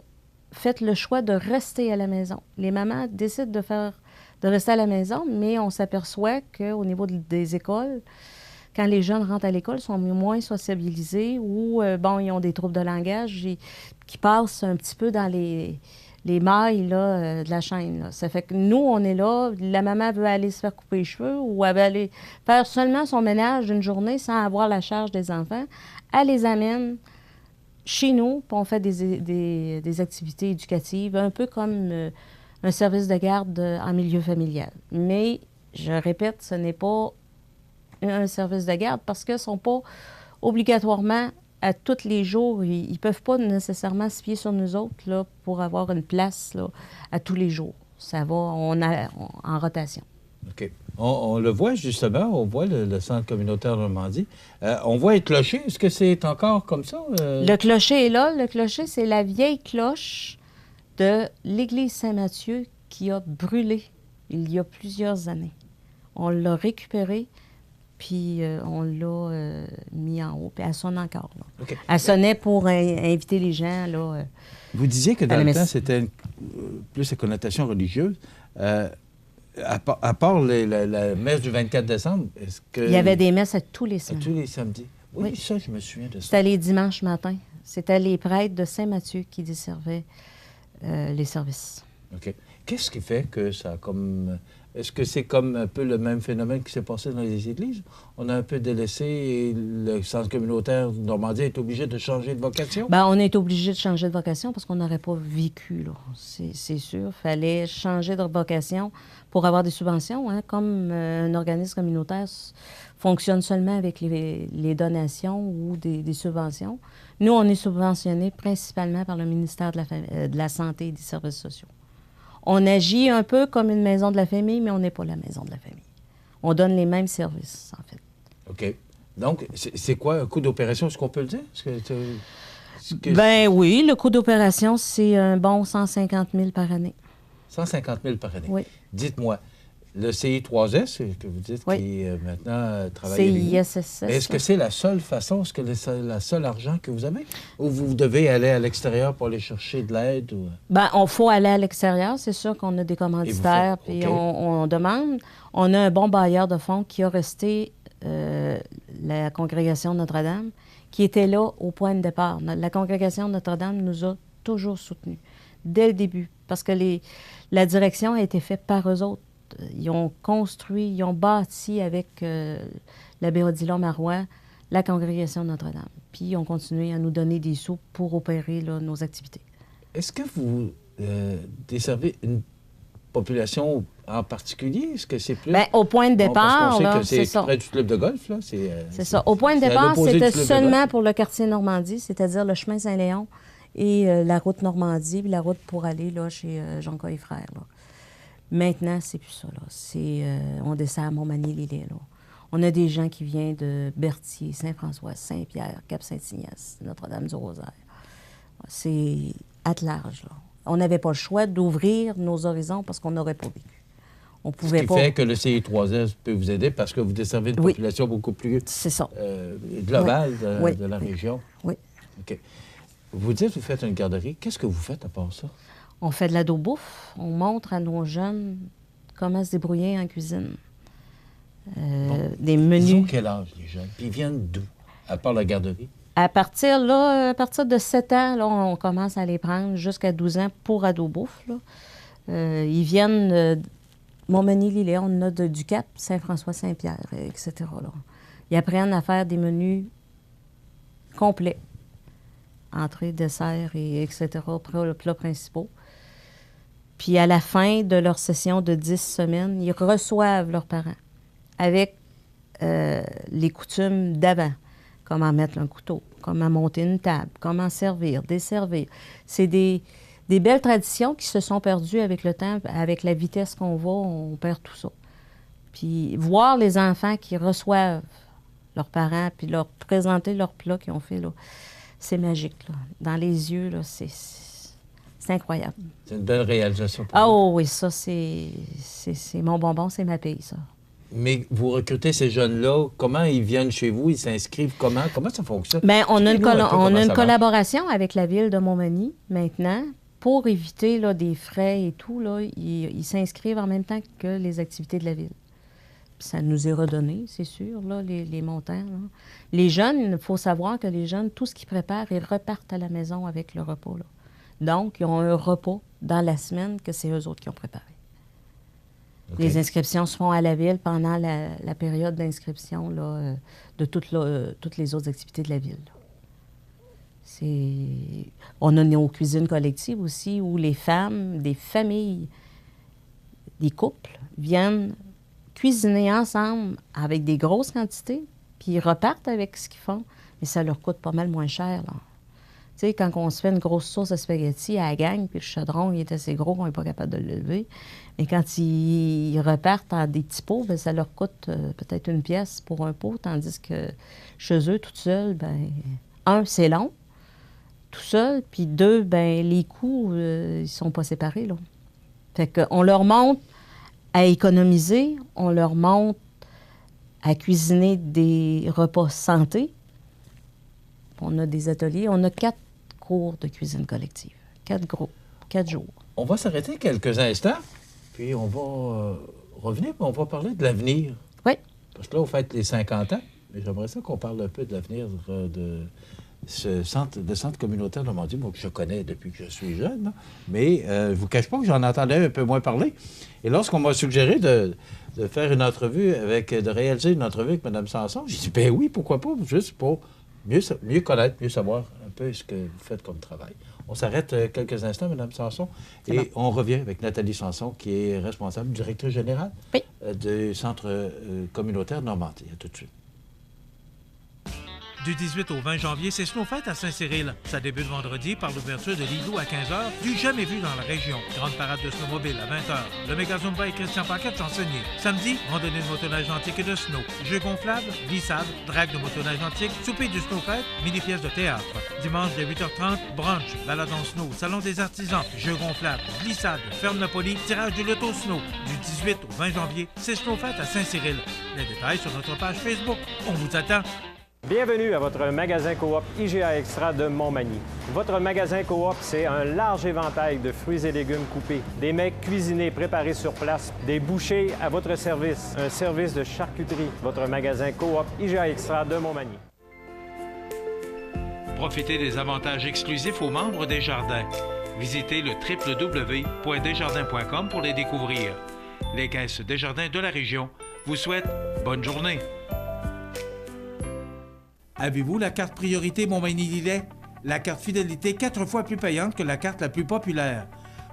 fait le choix de rester à la maison. Les mamans décident de rester à la maison, mais on s'aperçoit qu'au niveau des écoles, quand les jeunes rentrent à l'école, ils sont moins sociabilisés ou, ils ont des troubles de langage qui passent un petit peu dans les mailles là, de la chaîne. Là. Ça fait que nous, on est là, la maman veut aller se faire couper les cheveux ou elle veut aller faire seulement son ménage d'une journée sans avoir la charge des enfants. Elle les amène chez nous, puis on fait des activités éducatives, un peu comme un service de garde en milieu familial. Mais, je répète, ce n'est pas un service de garde parce qu'ils ne sont pas obligatoirement à tous les jours. Ils ne peuvent pas nécessairement se fier sur nous autres là, pour avoir une place là, à tous les jours. Ça va, en rotation. OK. On le voit justement, on voit le Centre communautaire Normandie. On voit un clocher. Est-ce que c'est encore comme ça? Le clocher est là. Le clocher, c'est la vieille cloche de l'église Saint-Mathieu qui a brûlé il y a plusieurs années. On l'a récupérée, puis on l'a mis en haut, puis elle sonne encore. Là. Okay. Elle sonnait pour inviter les gens. Là, vous disiez que dans le temps, c'était plus la connotation religieuse. À part la messe du 24 décembre, est-ce que... Il y avait des messes à tous les samedis. À tous les samedis. Oui, ça, je me souviens de ça. C'était les dimanches matin. C'était les prêtres de Saint-Mathieu qui desservaient les services. OK. Qu'est-ce qui fait que ça a comme... Est-ce que c'est comme un peu le même phénomène qui s'est passé dans les églises? On a un peu délaissé et le Centre communautaire Normandie est obligé de changer de vocation? Bien, on est obligé de changer de vocation parce qu'on n'aurait pas vécu, là. C'est sûr. Il fallait changer de vocation pour avoir des subventions, hein, comme un organisme communautaire fonctionne seulement avec les donations ou des subventions. Nous, on est subventionnés principalement par le ministère de la Santé et des Services sociaux. On agit un peu comme une maison de la famille, mais on n'est pas la maison de la famille. On donne les mêmes services, en fait. OK. Donc, c'est quoi un coût d'opération? Est-ce qu'on peut le dire? Ben oui, le coût d'opération, c'est un bon 150 000 par année. 150 000 par année? Oui. Dites-moi, le CI3S, que vous dites, oui. qui maintenant travaille avec vous, est-ce que c'est la seule façon, est-ce que c'est le seul argent que vous avez? Ou vous devez aller à l'extérieur pour aller chercher de l'aide? Ou... Bien, il faut aller à l'extérieur. C'est sûr qu'on a des commanditaires, puis okay. on demande. On a un bon bailleur de fonds qui a resté la congrégation Notre-Dame, qui était là au point de départ. La congrégation Notre-Dame nous a toujours soutenus, dès le début, parce que la direction a été faite par eux autres. Ils ont construit, ils ont bâti avec l'abbé Odilon Marois la congrégation Notre-Dame. Puis ils ont continué à nous donner des sous pour opérer là, nos activités. Est-ce que vous desservez une population en particulier? Est-ce que c'est plus... Bien, au point de départ, là, c'est près du club de golf, là. C'est ça. Au point de départ, c'était seulement pour le quartier Normandie, c'est-à-dire le chemin Saint-Léon et la route Normandie, puis la route pour aller là, chez Jonca et Frères, là. Maintenant, c'est plus ça, là. On descend à Montmagny-Lillet, là. On a des gens qui viennent de Berthier, Saint-François, Saint-Pierre, Cap-Saint-Ignace, Notre-Dame-du-Rosaire. C'est à large, là. On n'avait pas le choix d'ouvrir nos horizons parce qu'on n'aurait pas vécu. On pouvait Ce qui fait que le CI3S peut vous aider parce que vous desservez une population beaucoup plus globale de la région. Oui. OK. Vous dites que vous faites une garderie. Qu'est-ce que vous faites à part ça? On fait de l'ado-bouffe. On montre à nos jeunes comment se débrouiller en cuisine. Des menus. Ils ont quel âge, les jeunes? Puis ils viennent d'où, à part la garderie? À partir de 7 ans, là, on commence à les prendre jusqu'à 12 ans pour ado-bouffe. Ils viennent Montmagny-Lillet, on a du Cap, Saint-François, Saint-Pierre, etc. Là. Ils apprennent à faire des menus complets. Entrée, dessert, et etc., plats principaux. Puis à la fin de leur session de 10 semaines, ils reçoivent leurs parents avec les coutumes d'avant. Comment mettre un couteau, comment monter une table, comment servir, desservir. C'est des belles traditions qui se sont perdues avec le temps. Avec la vitesse qu'on va, on perd tout ça. Puis voir les enfants qui reçoivent leurs parents puis leur présenter leur plat qu'ils ont fait, là, c'est magique. Là. Dans les yeux, là, c'est incroyable. C'est une belle réalisation. Ah oh, oui, ça, c'est mon bonbon, c'est ma paye, ça. Mais vous recrutez ces jeunes-là, comment ils viennent chez vous? Ils s'inscrivent comment? Comment ça fonctionne? Bien, on a une collaboration avec la ville de Montmagny maintenant pour éviter là, des frais et tout. Là, ils s'inscrivent en même temps que les activités de la ville. Puis ça nous est redonné, c'est sûr, là, les montants. Là. Les jeunes, il faut savoir que les jeunes, tout ce qu'ils préparent, ils repartent à la maison avec le repas. Là. Donc, ils ont un repas dans la semaine que c'est eux autres qui ont préparé. Okay. Les inscriptions se font à la ville pendant la période d'inscription de toutes les autres activités de la ville. On a nos cuisines collectives aussi où les femmes, des familles, des couples viennent cuisiner ensemble avec des grosses quantités, puis ils repartent avec ce qu'ils font, mais ça leur coûte pas mal moins cher. Là. Tu sais, quand on se fait une grosse sauce de spaghettis à la gang, puis le chaudron il est assez gros qu'on n'est pas capable de le lever, mais quand ils repartent en des petits pots, bien, ça leur coûte peut-être 1 pièce pour un pot, tandis que chez eux, toute seule, bien, 1, c'est long, tout seul, puis 2, bien, les coûts, ils sont pas séparés, là. Fait qu'on leur montre à économiser, on leur montre à cuisiner des repas santé. On a des ateliers, on a 4 cours de cuisine collective, 4 groupes, 4 jours. On va s'arrêter quelques instants, puis on va revenir, puis on va parler de l'avenir. Oui. Parce que là, on fête les 50 ans, mais j'aimerais ça qu'on parle un peu de l'avenir de ce centre communautaire de Normandie, moi, que je connais depuis que je suis jeune, là. Mais je ne vous cache pas que j'en entendais un peu moins parler. Et lorsqu'on m'a suggéré de faire une entrevue de réaliser une entrevue avec Mme Sanson, j'ai dit, ben oui, pourquoi pas, juste pour mieux connaître, mieux savoir un peu ce que vous faites comme travail. On s'arrête quelques instants, Mme Sanson, et on revient avec Nathalie Sanson, qui est responsable, directrice générale du Centre communautaire de Normandie. À tout de suite. Du 18 au 20 janvier, c'est Snowfête à Saint-Cyril. Ça débute vendredi par l'ouverture de l'igloo à 15h, du jamais vu dans la région. Grande parade de snowmobile à 20h. Le méga Zumba et Christian Paquette chansonnier. Samedi, randonnée de motoneige antique et de snow. Jeux gonflables, glissade, drague de motoneige antique, souper du Snowfête, mini-pièce de théâtre. Dimanche dès 8h30, brunch, balade en snow, salon des artisans, jeux gonflables, glissade, ferme Napoli, tirage du loto snow. Du 18 au 20 janvier, c'est Snowfête à Saint-Cyril. Les détails sur notre page Facebook. On vous attend. Bienvenue à votre magasin Coop IGA Extra de Montmagny. Votre magasin Coop, c'est un large éventail de fruits et légumes coupés, des mets cuisinés préparés sur place, des bouchées à votre service, un service de charcuterie. Votre magasin Coop IGA Extra de Montmagny. Profitez des avantages exclusifs aux membres des Jardins. Visitez le www.desjardins.com pour les découvrir. Les caisses Desjardins de la région vous souhaitent bonne journée. Avez-vous la carte priorité Montmagny-Lillet? La carte fidélité 4 fois plus payante que la carte la plus populaire.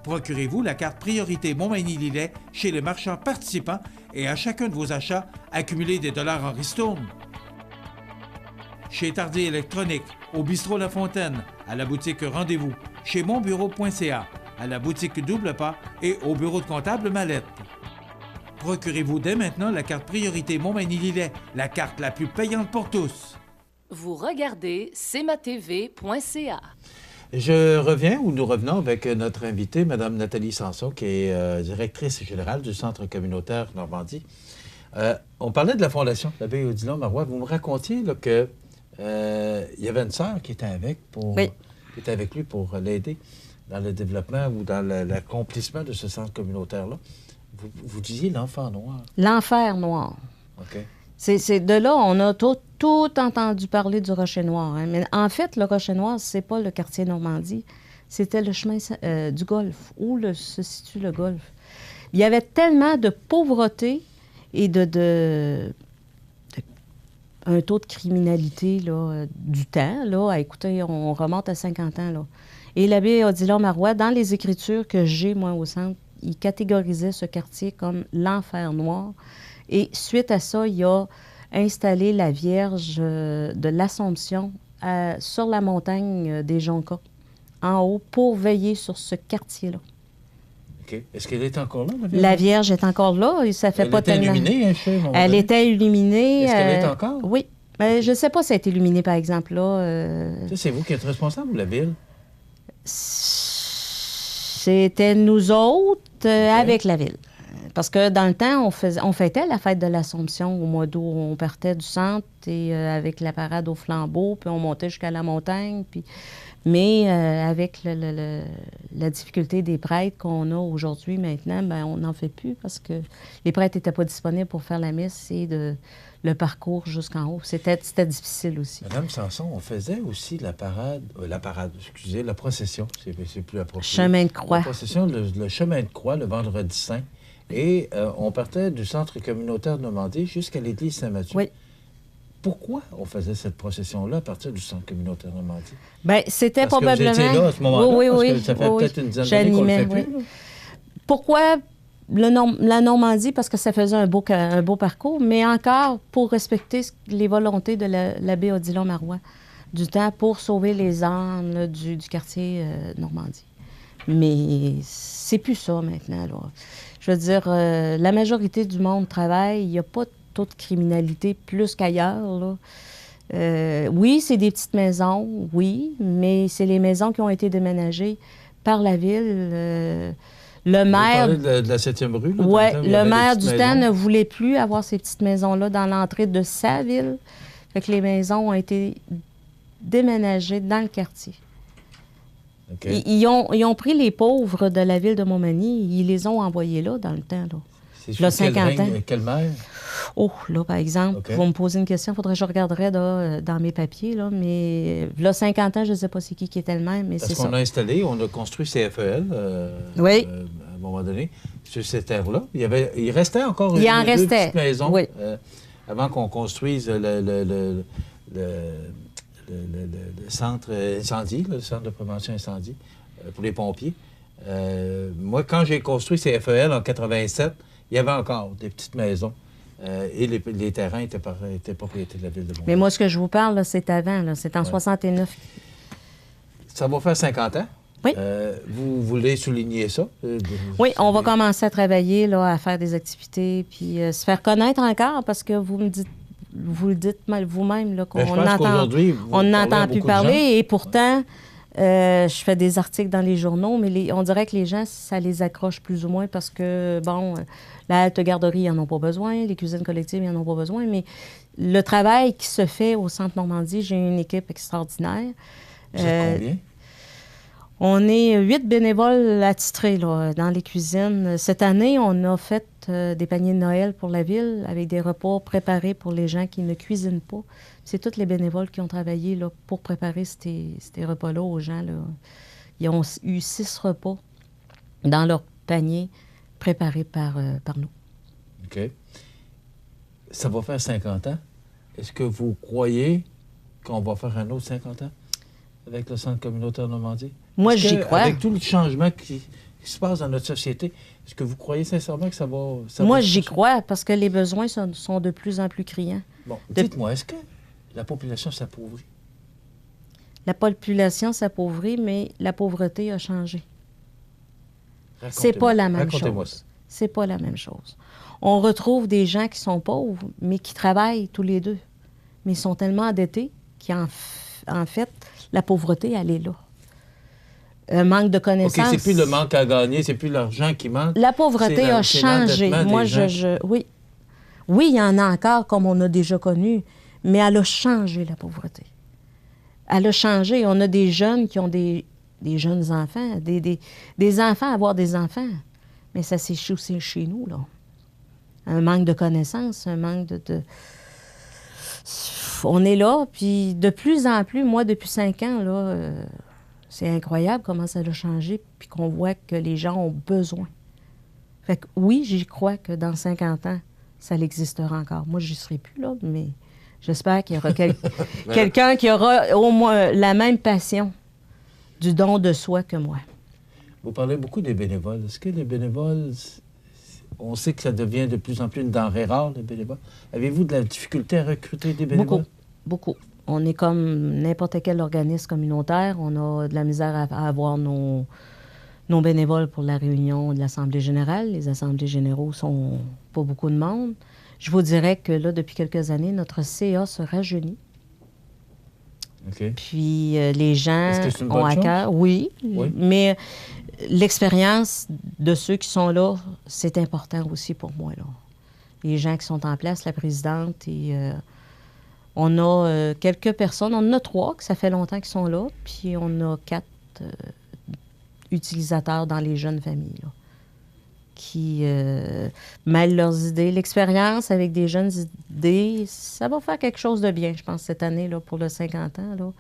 Procurez-vous la carte priorité Montmagny-Lillet chez les marchands participants et à chacun de vos achats, accumulez des dollars en ristourne. Chez Tardy Électronique, au bistrot La Fontaine, à la boutique Rendez-vous, chez monbureau.ca, à la boutique Double Pas et au bureau de comptable Mallette. Procurez-vous dès maintenant la carte priorité Montmagny-Lillet, la carte la plus payante pour tous. Vous regardez cmatv.ca. Je reviens, ou nous revenons avec notre invitée, Mme Nathalie Sanson, qui est directrice générale du Centre communautaire Normandie. On parlait de la Fondation, l'Abbé Odilon Marois. Vous me racontiez qu'il y avait une sœur qui était avec lui pour l'aider dans le développement ou dans l'accomplissement de ce centre communautaire-là. Vous disiez l'enfant noir. L'enfer noir. OK. C'est de là, on a tout entendu parler du Rocher Noir. Hein. Mais en fait, le Rocher Noir, c'est pas le quartier Normandie, c'était le chemin du Golfe, où se situe le Golfe. Il y avait tellement de pauvreté et de un taux de criminalité là, du temps. Là, écoutez, on remonte à 50 ans. Là. Et l'abbé Odilon Marois, dans les écritures que j'ai, moi, au centre, il catégorisait ce quartier comme l'enfer noir. Et suite à ça, il a installé la Vierge de l'Assomption sur la montagne des Joncas, en haut, pour veiller sur ce quartier-là. OK. Est-ce qu'elle est encore là, la Vierge est encore là. Et ça fait pas tellement... illuminée, hein, chez Elle était illuminée. Est-ce qu'elle est encore? Oui. Mais je ne sais pas si elle est illuminée, par exemple. Là, Ça, c'est vous qui êtes responsable ou la ville? C'était nous autres avec la ville. Parce que dans le temps, on fêtait la fête de l'Assomption au mois d'août. On partait du centre et avec la parade au flambeau, puis on montait jusqu'à la montagne. Puis... Mais avec la difficulté des prêtres qu'on a aujourd'hui, maintenant, ben, on n'en fait plus parce que les prêtres n'étaient pas disponibles pour faire la messe et le parcours jusqu'en haut. C'était difficile aussi. Madame Sanson, on faisait aussi la procession, c'est plus approprié. Chemin de croix. La procession, le chemin de croix, le vendredi saint. Et on partait du centre communautaire de Normandie jusqu'à l'église Saint-Mathieu. Oui. Pourquoi on faisait cette procession-là à partir du centre communautaire de Normandie? Bien, c'était probablement... Parce que vous étiez là à ce moment-là, oui, parce que ça fait peut-être une dizaine d'années qu'on le fait plus. Oui. Pourquoi la Normandie? Parce que ça faisait un beau parcours, mais encore pour respecter les volontés de l'abbé Odilon Marois du temps pour sauver les âmes là, du quartier Normandie. Mais c'est plus ça maintenant. Là. Je veux dire, la majorité du monde travaille, il n'y a pas de taux de criminalité plus qu'ailleurs. Là. Oui, c'est des petites maisons, oui, mais c'est les maisons qui ont été déménagées par la ville. Le maire... Vous parlez de la 7e rue? Oui, le maire du temps ne voulait plus avoir ces petites maisons-là dans l'entrée de sa ville. Fait que les maisons ont été déménagées dans le quartier. Okay. Ils ont pris les pauvres de la ville de Montmagny, ils les ont envoyés là dans le temps. Là. C'est sur 50 ans. Quel maire? Oh, là, par exemple, vous me posez une question, il faudrait que je regarderais dans mes papiers, là, mais là, 50 ans, je ne sais pas c'est qui était le maire, mais c'est ça. Parce qu'on a installé, on a construit CFEL oui. À un moment donné, sur cette terre-là. Il restait encore deux petites maisons oui. Avant qu'on construise le centre incendie, le centre de prévention incendie pour les pompiers. Moi, quand j'ai construit CFEL en 87, il y avait encore des petites maisons. Et les terrains étaient propriété de la ville de Montmagny. Mais moi, ce que je vous parle, là, c'est avant. Là, c'est en 69. Ça va faire 50 ans. Oui. Vous voulez souligner ça? Oui, on va commencer à travailler, là, à faire des activités, puis se faire connaître encore, parce que vous le dites vous-même, là, qu'on n'entend plus parler. Et pourtant, je fais des articles dans les journaux, mais on dirait que les gens, ça les accroche plus ou moins parce que, bon, la halte garderie, ils n'en ont pas besoin, les cuisines collectives, ils n'en ont pas besoin, mais le travail qui se fait au Centre Normandie, j'ai une équipe extraordinaire. Vous êtes combien? On est 8 bénévoles attitrés là, dans les cuisines. Cette année, on a fait des paniers de Noël pour la ville avec des repas préparés pour les gens qui ne cuisinent pas. C'est tous les bénévoles qui ont travaillé là, pour préparer ces repas-là aux gens. Là. Ils ont eu 6 repas dans leur panier préparés par nous. OK. Ça va faire 50 ans. Est-ce que vous croyez qu'on va faire un autre 50 ans avec le Centre communautaire Normandie? Moi, j'y crois. Avec tout le changement qui se passe dans notre société, est-ce que vous croyez sincèrement que ça va... Moi, j'y crois parce que les besoins sont de plus en plus criants. Bon, dites-moi, est-ce que la population s'appauvrit? La population s'appauvrit, mais la pauvreté a changé. C'est pas la même chose. C'est pas la même chose. On retrouve des gens qui sont pauvres, mais qui travaillent tous les deux. Mais ils sont tellement endettés qu'en fait, la pauvreté, elle est là. Un manque de connaissances. OK, c'est plus le manque à gagner, c'est plus l'argent qui manque. La pauvreté a changé. Moi, oui. Oui, il y en a encore, comme on a déjà connu, mais elle a changé, la pauvreté. Elle a changé. On a des jeunes qui ont des jeunes enfants, des enfants avoir des enfants. Mais ça s'est aussi chez nous, là. Un manque de connaissances, un manque de... On est là, puis de plus en plus, moi, depuis 5 ans, là, c'est incroyable comment ça a changé, puis qu'on voit que les gens ont besoin. Fait que oui, j'y crois que dans 50 ans, ça existera encore. Moi, j'y serai plus, là, mais J'espère qu'il y aura quelqu'un qui aura au moins la même passion du don de soi que moi. Vous parlez beaucoup des bénévoles. Est-ce que les bénévoles, on sait que ça devient de plus en plus une denrée rare, les bénévoles. Avez-vous de la difficulté à recruter des bénévoles? Beaucoup. On est comme n'importe quel organisme communautaire. On a de la misère à avoir nos bénévoles pour la réunion de l'Assemblée générale. Les assemblées généraux sont pas beaucoup de monde. Je vous dirais que là, depuis quelques années, notre CA se rajeunit. OK. Puis les gens Est-ce que c'est une ont bonne à chose? cœur. Oui, mais l'expérience de ceux qui sont là, c'est important aussi pour moi, là. Les gens qui sont en place, la présidente, et on a quelques personnes. On en a 3, que ça fait longtemps qu'ils sont là, puis on a 4 utilisateurs dans les jeunes familles, là, qui mêlent leurs idées. L'expérience avec des jeunes idées, ça va faire quelque chose de bien, je pense, cette année, là, pour le 50 ans. Là.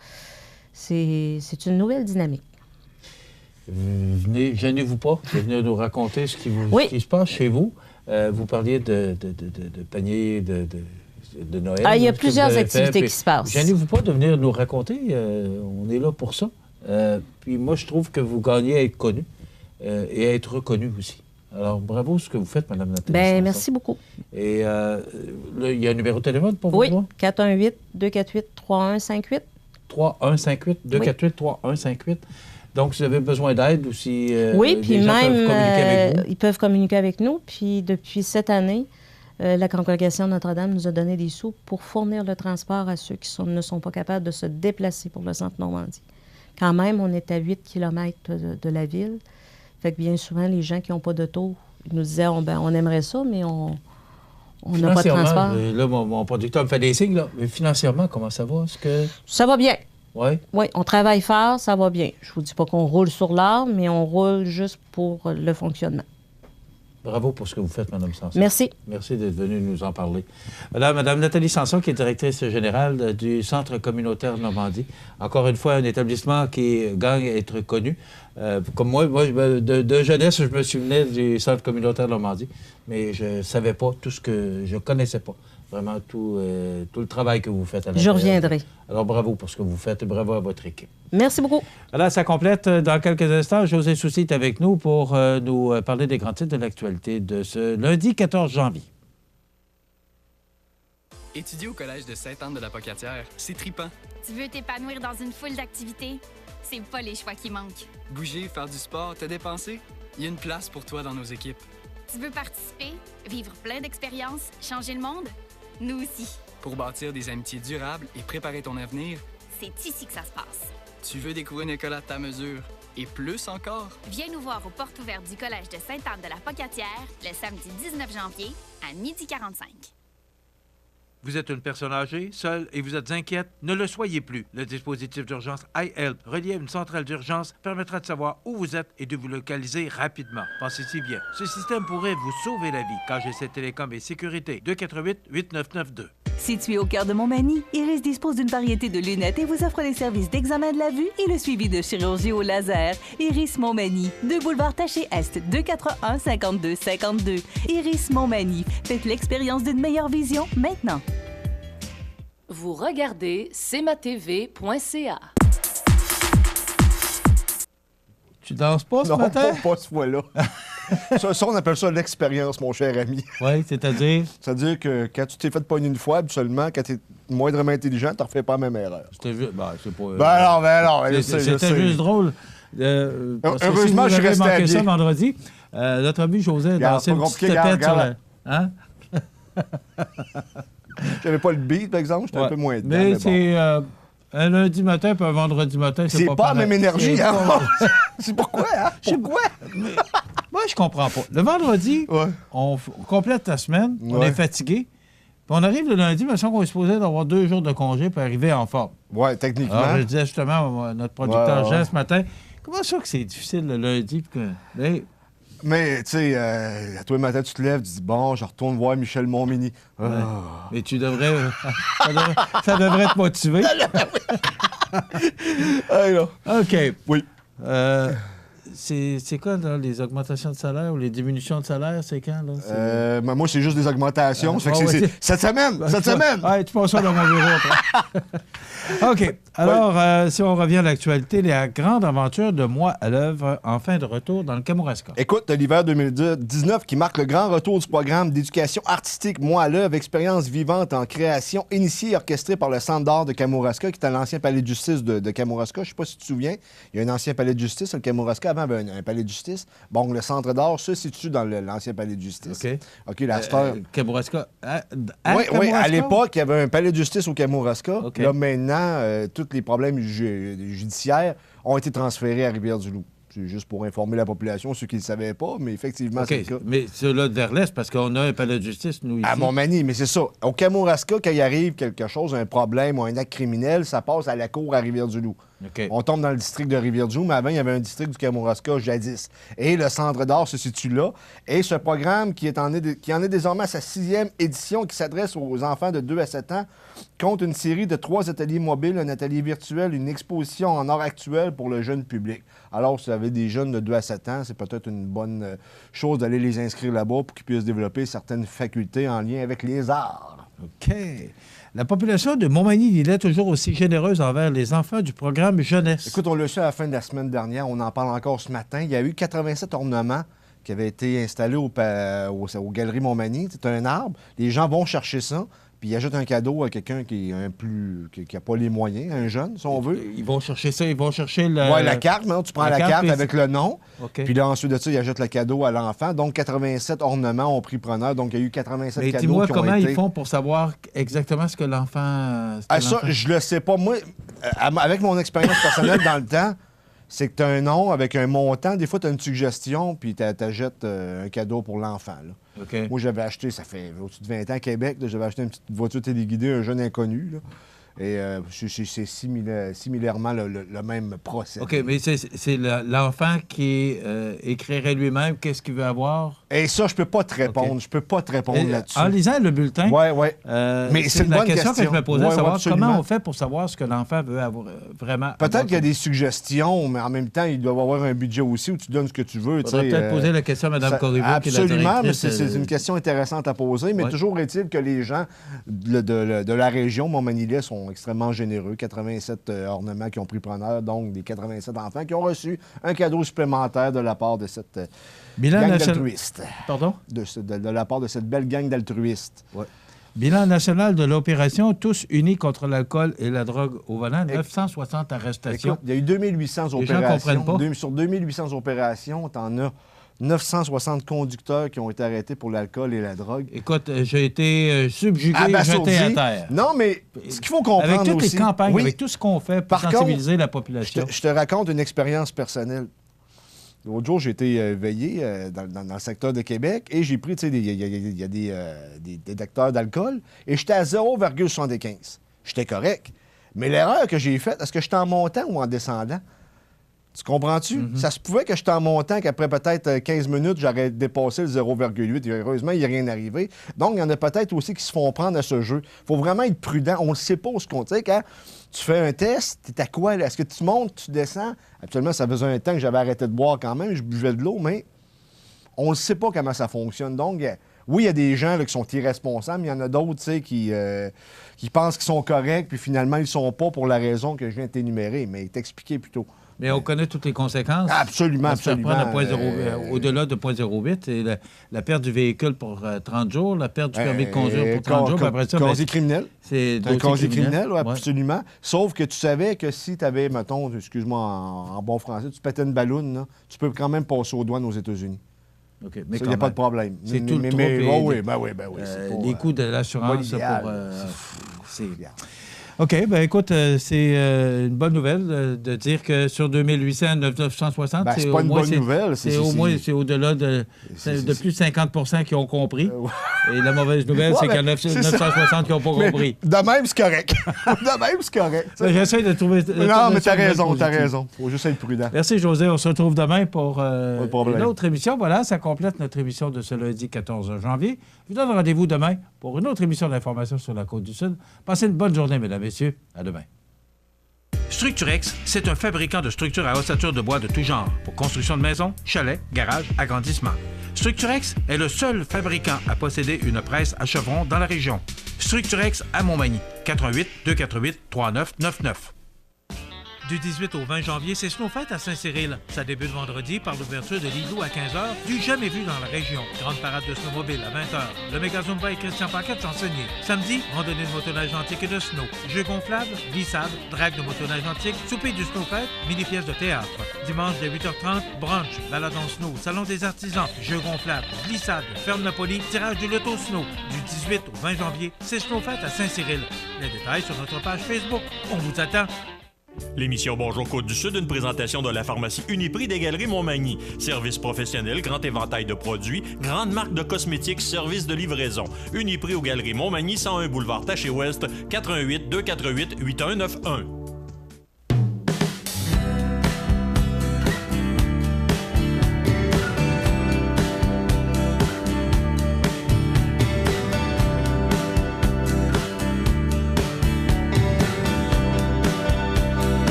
C'est une nouvelle dynamique. Venez, gênez-vous pas de venir nous raconter ce qui se passe chez vous. Vous parliez de panier de Noël. Il y a plusieurs activités qui se passent. Gênez-vous pas de venir nous raconter. On est là pour ça. Puis moi, je trouve que vous gagnez à être connu et à être reconnu aussi. Alors, bravo ce que vous faites, Mme Nathalie Sanson. Merci beaucoup. Et là, il y a un numéro de téléphone pour vous? Oui, 418-248-3158. 3158, 248-3158. Donc, si vous avez besoin d'aide ou si oui, puis les gens même, peuvent communiquer avec vous. Ils peuvent communiquer avec nous. Puis depuis cette année, la Congrégation Notre-Dame nous a donné des sous pour fournir le transport à ceux qui ne sont pas capables de se déplacer pour le centre Normandie. Quand même, on est à 8 km de la ville. Fait que bien souvent, les gens qui n'ont pas d'auto, ils nous disaient on aimerait ça, mais on n'a pas de transport. Là, mon producteur me fait des signes, là. Mais financièrement, comment ça va? Est-ce que... Ça va bien. Oui? Oui, on travaille fort, ça va bien. Je vous dis pas qu'on roule sur l'or, mais on roule juste pour le fonctionnement. Bravo pour ce que vous faites, Mme Sanson. Merci. Merci d'être venue nous en parler. Voilà, Mme Nathalie Sanson, qui est directrice générale du Centre communautaire Normandie. Encore une fois, un établissement qui gagne à être connu. Comme moi de jeunesse, je me souvenais du Centre communautaire Normandie, mais je ne savais pas tout ce que... Je ne connaissais pas vraiment tout le travail que vous faites à l'intérieur. Je reviendrai. Alors, bravo pour ce que vous faites et bravo à votre équipe. Merci beaucoup. Voilà, ça complète dans quelques instants. José Soucy est avec nous pour nous parler des grands titres de l'actualité de ce lundi 14 janvier. Étudier au Collège de Sainte-Anne-de-la-Pocatière, c'est tripant. Tu veux t'épanouir dans une foule d'activités? C'est pas les choix qui manquent. Bouger, faire du sport, te dépenser? Il y a une place pour toi dans nos équipes. Tu veux participer, vivre plein d'expériences, changer le monde? Nous aussi. Pour bâtir des amitiés durables et préparer ton avenir? C'est ici que ça se passe. Tu veux découvrir une école à ta mesure et plus encore? Viens nous voir aux portes ouvertes du Collège de Sainte-Anne-de-la-Pocatière le samedi 19 janvier à 12h45. Vous êtes une personne âgée, seule et vous êtes inquiète? Ne le soyez plus. Le dispositif d'urgence iHelp, relié à une centrale d'urgence, permettra de savoir où vous êtes et de vous localiser rapidement. Pensez-y bien. Ce système pourrait vous sauver la vie. KGC Télécom et Sécurité, 248-8992. Situé au cœur de Montmagny, Iris dispose d'une variété de lunettes et vous offre les services d'examen de la vue et le suivi de chirurgie au laser. Iris Montmagny, 2 boulevard Taché-Est, 241-5252. Iris Montmagny, faites l'expérience d'une meilleure vision maintenant. Vous regardez cmatv.ca. Tu danses pas ce matin? Non, pas ce fois-là. ça, on appelle ça l'expérience, mon cher ami. Oui, c'est-à-dire? C'est-à-dire que quand tu t'es fait pogner une fois, seulement, quand tu es moindrement intelligent, tu ne refais pas la même erreur. C'était juste... c'est pas... non. C'était juste drôle. Heureusement, si je suis resté manqué habillé. ça vendredi. Notre ami José a dansé une petite tapette sur la... Hein? J'avais pas le beat, par exemple, j'étais un peu moins dedans. Mais c'est un lundi matin puis un vendredi matin, c'est pas la même énergie, hein? C'est pourquoi, hein? Pourquoi? Moi, je comprends pas. Le vendredi, on complète la semaine, on est fatigué, puis on arrive le lundi, mais qu'on est supposé d'avoir 2 jours de congé pour arriver en forme. Oui, techniquement. Alors, je disais justement à notre producteur Jean ce matin, comment ça que c'est difficile le lundi? Mais, tu sais, à tous les matins, tu te lèves, tu dis, bon, je retourne voir Michel Montminy. Ouais. Mais tu devrais... ça devrait te motiver. Hey, là. OK. Oui. c'est quoi, là, les augmentations de salaire ou les diminutions de salaire? C'est quand, là? Moi, c'est juste des augmentations. Ça fait que c'est cette semaine! Cette semaine! Ouais, tu passes ça dans mon bureau après. OK. Alors, si on revient à l'actualité, la grande aventure de Moi à l'œuvre, en fin de retour dans le Kamouraska. Écoute, l'hiver 2019 qui marque le grand retour du programme d'éducation artistique Moi à l'œuvre, expérience vivante en création, initiée et orchestrée par le Centre d'art de Kamouraska, qui est à l'ancien palais de justice de Kamouraska. Je ne sais pas si tu te souviens, il y a un ancien palais de justice. Le Kamouraska, avant, avait un palais de justice. Bon, le Centre d'art se situe dans l'ancien palais de justice. OK. La star... Kamouraska. Oui, à l'époque, il y avait un palais de justice au Kamouraska. Okay. Là, maintenant, tous les problèmes judiciaires ont été transférés à Rivière-du-Loup. C'est juste pour informer la population, ceux qui ne le savaient pas, mais effectivement, c'est le cas. Mais c'est là vers l'est, parce qu'on a un palais de justice, nous, ici. À Montmagny, mais c'est ça. Au Kamouraska, quand il arrive quelque chose, un problème ou un acte criminel, ça passe à la cour à Rivière-du-Loup. Okay. On tombe dans le district de Rivière-du-Loup, mais avant, il y avait un district du Kamouraska jadis. Et le Centre d'art se situe là. Et ce programme, qui en est désormais à sa 6e édition, qui s'adresse aux enfants de 2 à 7 ans, compte une série de 3 ateliers mobiles, un atelier virtuel, une exposition en art actuel pour le jeune public. Alors, si vous avez des jeunes de 2 à 7 ans, c'est peut-être une bonne chose d'aller les inscrire là-bas pour qu'ils puissent développer certaines facultés en lien avec les arts. OK. La population de Montmagny est toujours aussi généreuse envers les enfants du programme Jeunesse. Écoute, on l'a su à la fin de la semaine dernière. On en parle encore ce matin. Il y a eu 87 ornements qui avaient été installés aux Galeries Montmagny. C'est un arbre. Les gens vont chercher ça. Puis ils ajoutent un cadeau à quelqu'un qui n'a pas les moyens, un jeune, si on veut. Ils vont chercher ça, ils vont chercher la carte. Non? Tu prends la carte avec le nom. Okay. Puis là, ensuite de ça, ils ajoutent le cadeau à l'enfant. Donc, 87 ornements ont pris preneur. Donc, il y a eu 87 cadeaux dis-moi qui ont comment été... ils font pour savoir exactement ce que l'enfant... ça, je le sais pas. Moi, avec mon expérience personnelle dans le temps, c'est que tu as un nom avec un montant. Des fois, tu as une suggestion, puis tu achètes un cadeau pour l'enfant. Okay. Moi, j'avais acheté, ça fait au-dessus de 20 ans à Québec, j'avais acheté une petite voiture téléguidée, un jeune inconnu. Là. Et c'est similairement le même procès. OK, mais c'est l'enfant qui écrirait lui-même qu'est-ce qu'il veut avoir? Et ça, je peux pas te répondre. Okay. Je peux pas te répondre là-dessus. En lisant le bulletin, oui. Mais c'est une bonne question que je me posais, savoir comment on fait pour savoir ce que l'enfant veut avoir vraiment. Peut-être qu'il y a des suggestions, mais en même temps, il doit avoir un budget aussi où tu donnes ce que tu veux. On va peut-être poser la question à Mme Corriveau, qui est la directrice. Absolument, mais c'est une question intéressante à poser. Mais toujours est-il que les gens de la région Montmagny sont extrêmement généreux. 87 ornements qui ont pris preneur, donc des 87 enfants qui ont reçu un cadeau supplémentaire de la part de cette gang d'altruistes. Pardon? De la part de cette belle gang d'altruistes. Ouais. Bilan national de l'opération Tous unis contre l'alcool et la drogue au volant, 960 arrestations. Écoute, il y a eu 2800 opérations. Les gens comprennent pas. Sur 2800 opérations, tu en as 960 conducteurs qui ont été arrêtés pour l'alcool et la drogue. Écoute, j'ai été subjugué, jeté à terre. Non, mais ce qu'il faut comprendre avec toutes aussi, les campagnes, avec tout ce qu'on fait pour sensibiliser la population. Je te raconte une expérience personnelle. L'autre jour, j'ai été veillé dans le secteur de Québec et j'ai pris, tu sais, il y a des détecteurs d'alcool et j'étais à 0,75. J'étais correct. Mais l'erreur que j'ai faite, est-ce que j'étais en montant ou en descendant? Tu comprends-tu? Mm-hmm. Ça se pouvait que j'étais en montant, qu'après peut-être 15 minutes, j'aurais dépassé le 0,8. Et heureusement, il n'y a rien arrivé. Donc, il y en a peut-être aussi qui se font prendre à ce jeu. Il faut vraiment être prudent. On ne sait pas où ce qu'on... Tu sais, quand tu fais un test, tu es à quoi? Est-ce que tu montes, tu descends? Absolument, ça faisait un temps que j'avais arrêté de boire quand même. Je buvais de l'eau, mais on ne sait pas comment ça fonctionne. Donc, oui, il y a des gens là, qui sont irresponsables, mais il y en a d'autres, tu sais, qui pensent qu'ils sont corrects, puis finalement, ils ne sont pas pour la raison que je viens de t'énumérer, mais t'expliquer plutôt. Mais on connaît toutes les conséquences. Absolument, absolument. Au-delà de 0,08, c'est la perte du véhicule pour 30 jours, la perte du permis de conduire pour 30 jours. Puis après ça, casier criminel. C'est un casier criminel, oui, absolument. Ouais. Sauf que tu savais que si tu avais, mettons, excuse-moi en bon français, tu pétais une balloune, là, tu peux quand même passer aux douanes aux États-unis. OK, mais il n'y a pas de problème. C'est tout le trouble. Les coûts de l'assurance pour... c'est... OK, bien écoute, c'est une bonne nouvelle de dire que sur 2800, 960, c'est pas une bonne nouvelle. C'est au-delà de plus de 50 qui ont compris. Et la mauvaise nouvelle, c'est qu'il y en a 960 qui n'ont pas compris. De même, c'est correct. De même, c'est correct. J'essaie de trouver... Non, mais t'as raison. Il faut juste être prudent. Merci, José. On se retrouve demain pour une autre émission. Voilà, ça complète notre émission de ce lundi 14 janvier. Je vous donne rendez-vous demain pour une autre émission d'information sur la Côte-du-Sud. Passez une bonne journée, mesdames et messieurs. À demain. Structurex, c'est un fabricant de structures à ossature de bois de tout genre pour construction de maisons, chalets, garages, agrandissements. Structurex est le seul fabricant à posséder une presse à chevrons dans la région. Structurex à Montmagny, 88 248 3999. Du 18 au 20 janvier, c'est Snowfête à Saint-Cyril. Ça débute vendredi par l'ouverture de l'igloo à 15h, du jamais vu dans la région. Grande parade de snowmobile à 20h. Le méga Zumba et Christian Paquette chansonnier. Samedi, randonnée de motoneige antique et de snow. Jeux gonflables, glissades, drague de motoneige antique, souper du Snowfête, mini-pièce de théâtre. Dimanche dès 8h30, brunch, balade en snow, salon des artisans, jeux gonflables, glissades, ferme Napoli, tirage du loto snow. Du 18 au 20 janvier, c'est Snowfête à Saint-Cyril. Les détails sur notre page Facebook. On vous attend. L'émission Bonjour Côte-du-Sud, une présentation de la pharmacie Uniprix des Galeries Montmagny. Service professionnel, grand éventail de produits, grande marque de cosmétiques, service de livraison. Uniprix aux Galeries Montmagny, 101 boulevard Taché-Ouest, 88 248 8191.